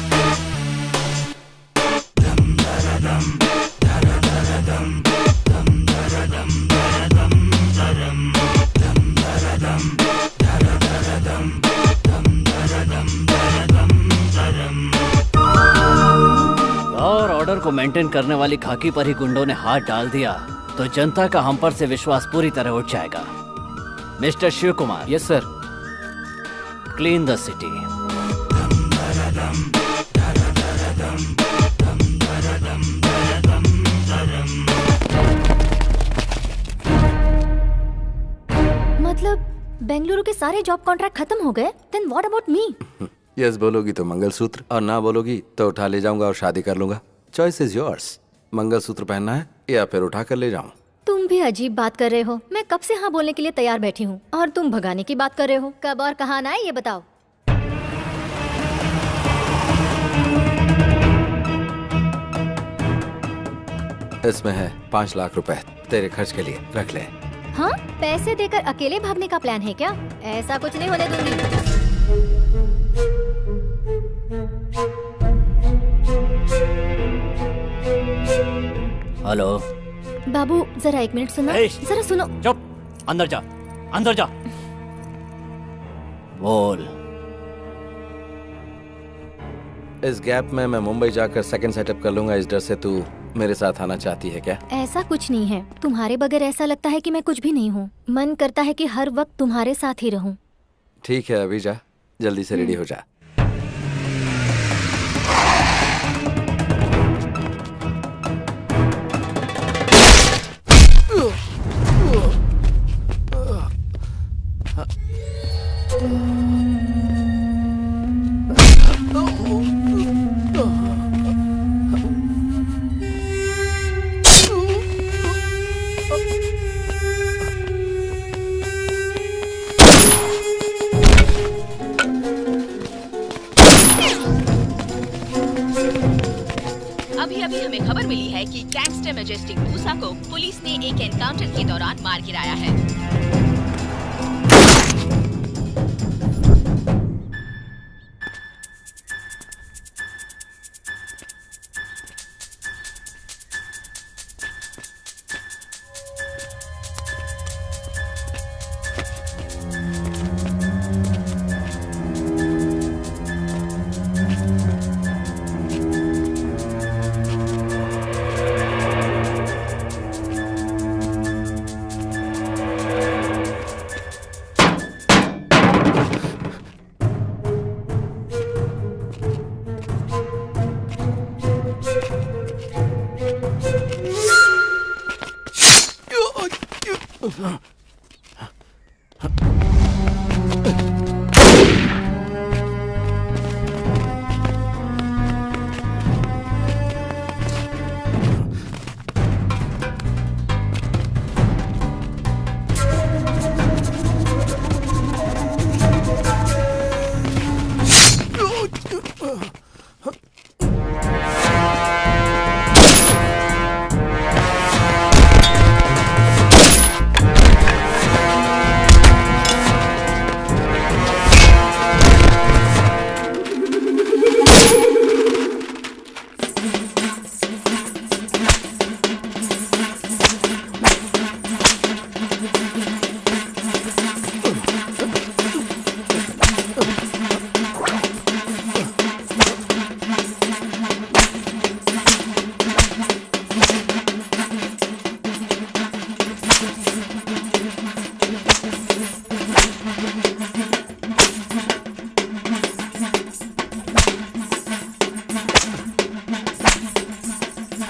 और ऑर्डर को मेंटेन करने वाली खाकी पर ही गुंडों ने हाथ डाल दिया तो जनता का हम पर से विश्वास पूरी तरह उठ जाएगा। Mister Shiv Kumar, yes sir. Clean the city. मतलब बेंगलुरु के सारे जॉब कॉन्ट्रैक्ट खत्म हो गए? Then what about me? Yes बोलोगी तो मंगलसूत्र, और ना बोलोगी तो उठा ले जाऊंगा और शादी कर लूंगा। Choice is yours. मंगलसूत्र पहनना है या फिर उठा कर ले जाऊं? तुम भी अजीब बात कर रहे हो। मैं कब से हाँ बोलने के लिए तैयार बैठी हूँ और तुम भगाने की बात कर रहे हो। कब और कहाँ आना है ये बताओ। इसमें है 5 लाख रुपए तेरे खर्च के लिए, रख ले। हाँ, पैसे देकर अकेले भागने का प्लान है क्या? ऐसा कुछ नहीं होने दूंगी। हेलो बाबू जरा 1 मिनट सुनो। ए, जरा सुनो। चुप, अंदर जा, अंदर जा। बोल। इस गैप में मैं मुंबई जाकर सेकंड सेटअप कर लूंगा। इस डर से तू मेरे साथ आना चाहती है क्या? ऐसा कुछ नहीं है। तुम्हारे बगैर ऐसा लगता है कि मैं कुछ भी नहीं हूँ। मन करता है कि हर वक्त तुम्हारे साथ ही रहूं। ठीक है, अभी जा, जल्दी से रेडी हो जा। अभी अभी हमें खबर मिली है कि गैंगस्टर मैजेस्टिक मूसा को पुलिस ने एक एनकाउंटर के दौरान मार गिराया है।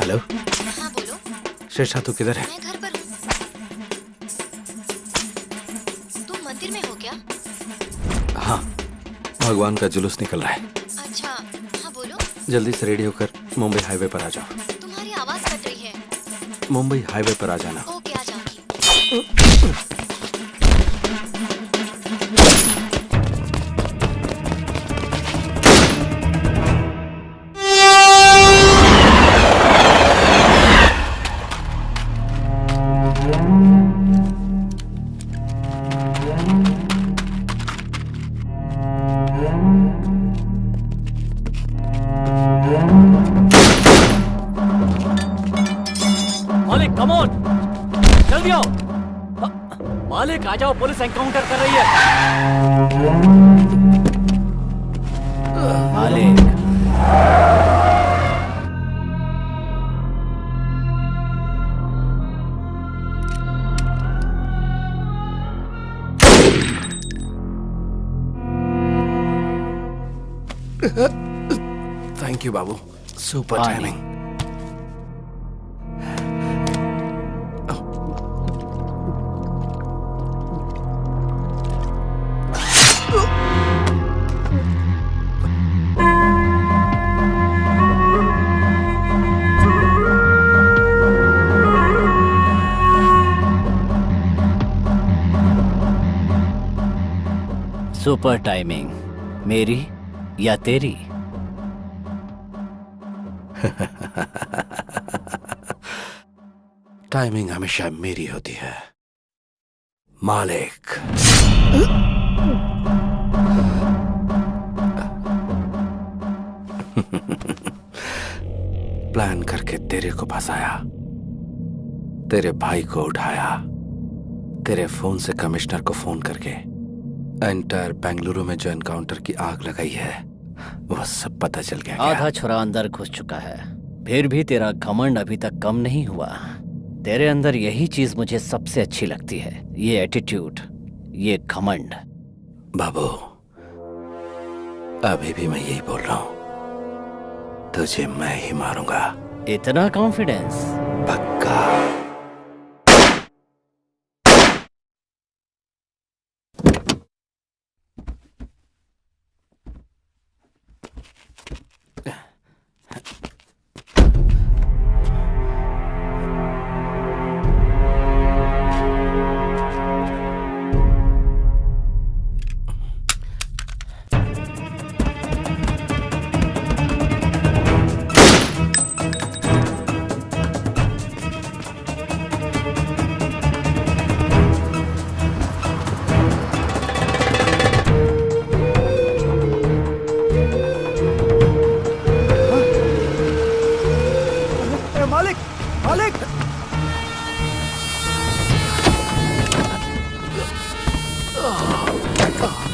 हेलो। हाँ बोलो। शेषा तू किधर है? मैं घर पर हूँ। तुम मंदिर में हो क्या? हाँ, भगवान का जुलूस निकल रहा है। अच्छा, हाँ बोलो। जल्दी से रेडी होकर मुंबई हाईवे पर आ जाओ। तुम्हारी आवाज कट रही है। मुंबई हाईवे पर आ जाना। ओके, आ जाऊंगी। मालिक कम ऑन, जल्दी आओ। मालिक आ जाओ, पुलिस एनकाउंटर कर रही है। मालिक, thank you Babu, super timing. Super timing, मेरी या तेरी? टाइमिंग हमेशा मेरी होती है मालिक। प्लान करके तेरे को फंसाया, तेरे भाई को उठाया, तेरे फोन से कमिश्नर को फोन करके एंटायर बेंगलुरु में जो एनकाउंटर की आग लगाई है वो सब पता चल गया। आधा छुरा अंदर घुस चुका है, फिर भी तेरा घमंड अभी तक कम नहीं हुआ। तेरे अंदर यही चीज मुझे सबसे अच्छी लगती है, ये एटीट्यूड, ये घमंड। बाबू, अभी भी मैं यही बोल रहा हूं, तुझे मैं ही मारूंगा। इतना कॉन्फिडेंस? पक्का।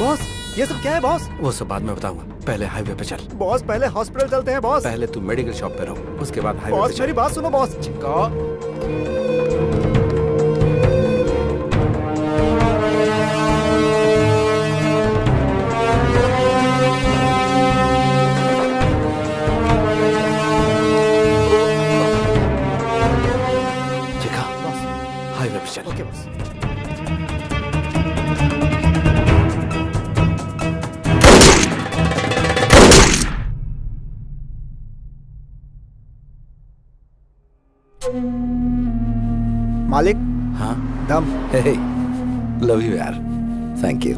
बॉस, ये सब क्या है बॉस? वो सब बाद में बताऊंगा, पहले हाईवे पे चल। बॉस पहले हॉस्पिटल चलते हैं बॉस। पहले तू मेडिकल शॉप पे रहो, उसके बाद हाईवे पे बॉस चल। मेरी बात सुनो बॉस। चिका, हाईवे पे चल। Okay boss. मालिक, हाँ, दम। हे, लव यू यार, थैंक यू।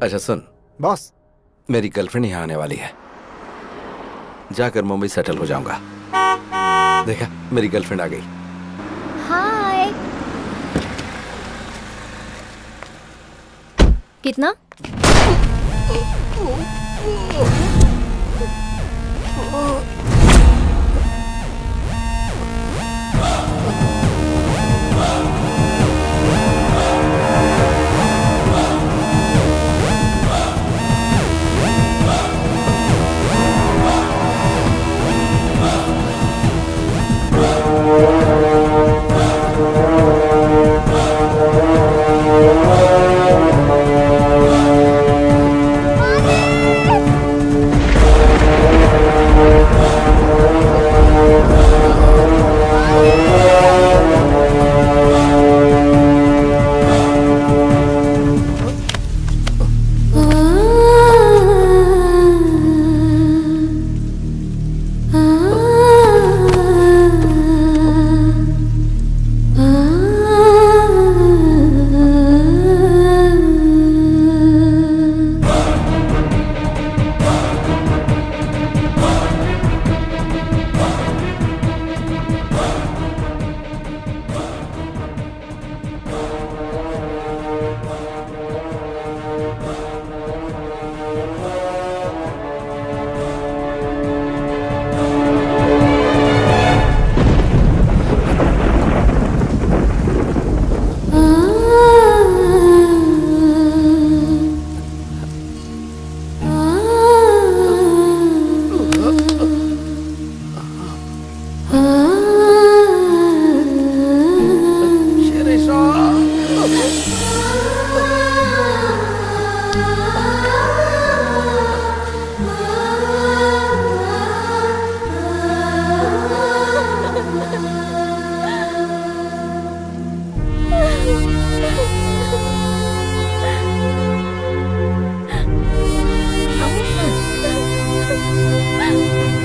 अच्छा सुन बॉस, मेरी गर्लफ्रेंड यहाँ आने वाली है, जाकर मुंबई सेटल हो जाऊंगा। देखा, मेरी गर्लफ्रेंड आ गई। हाय। कितना? है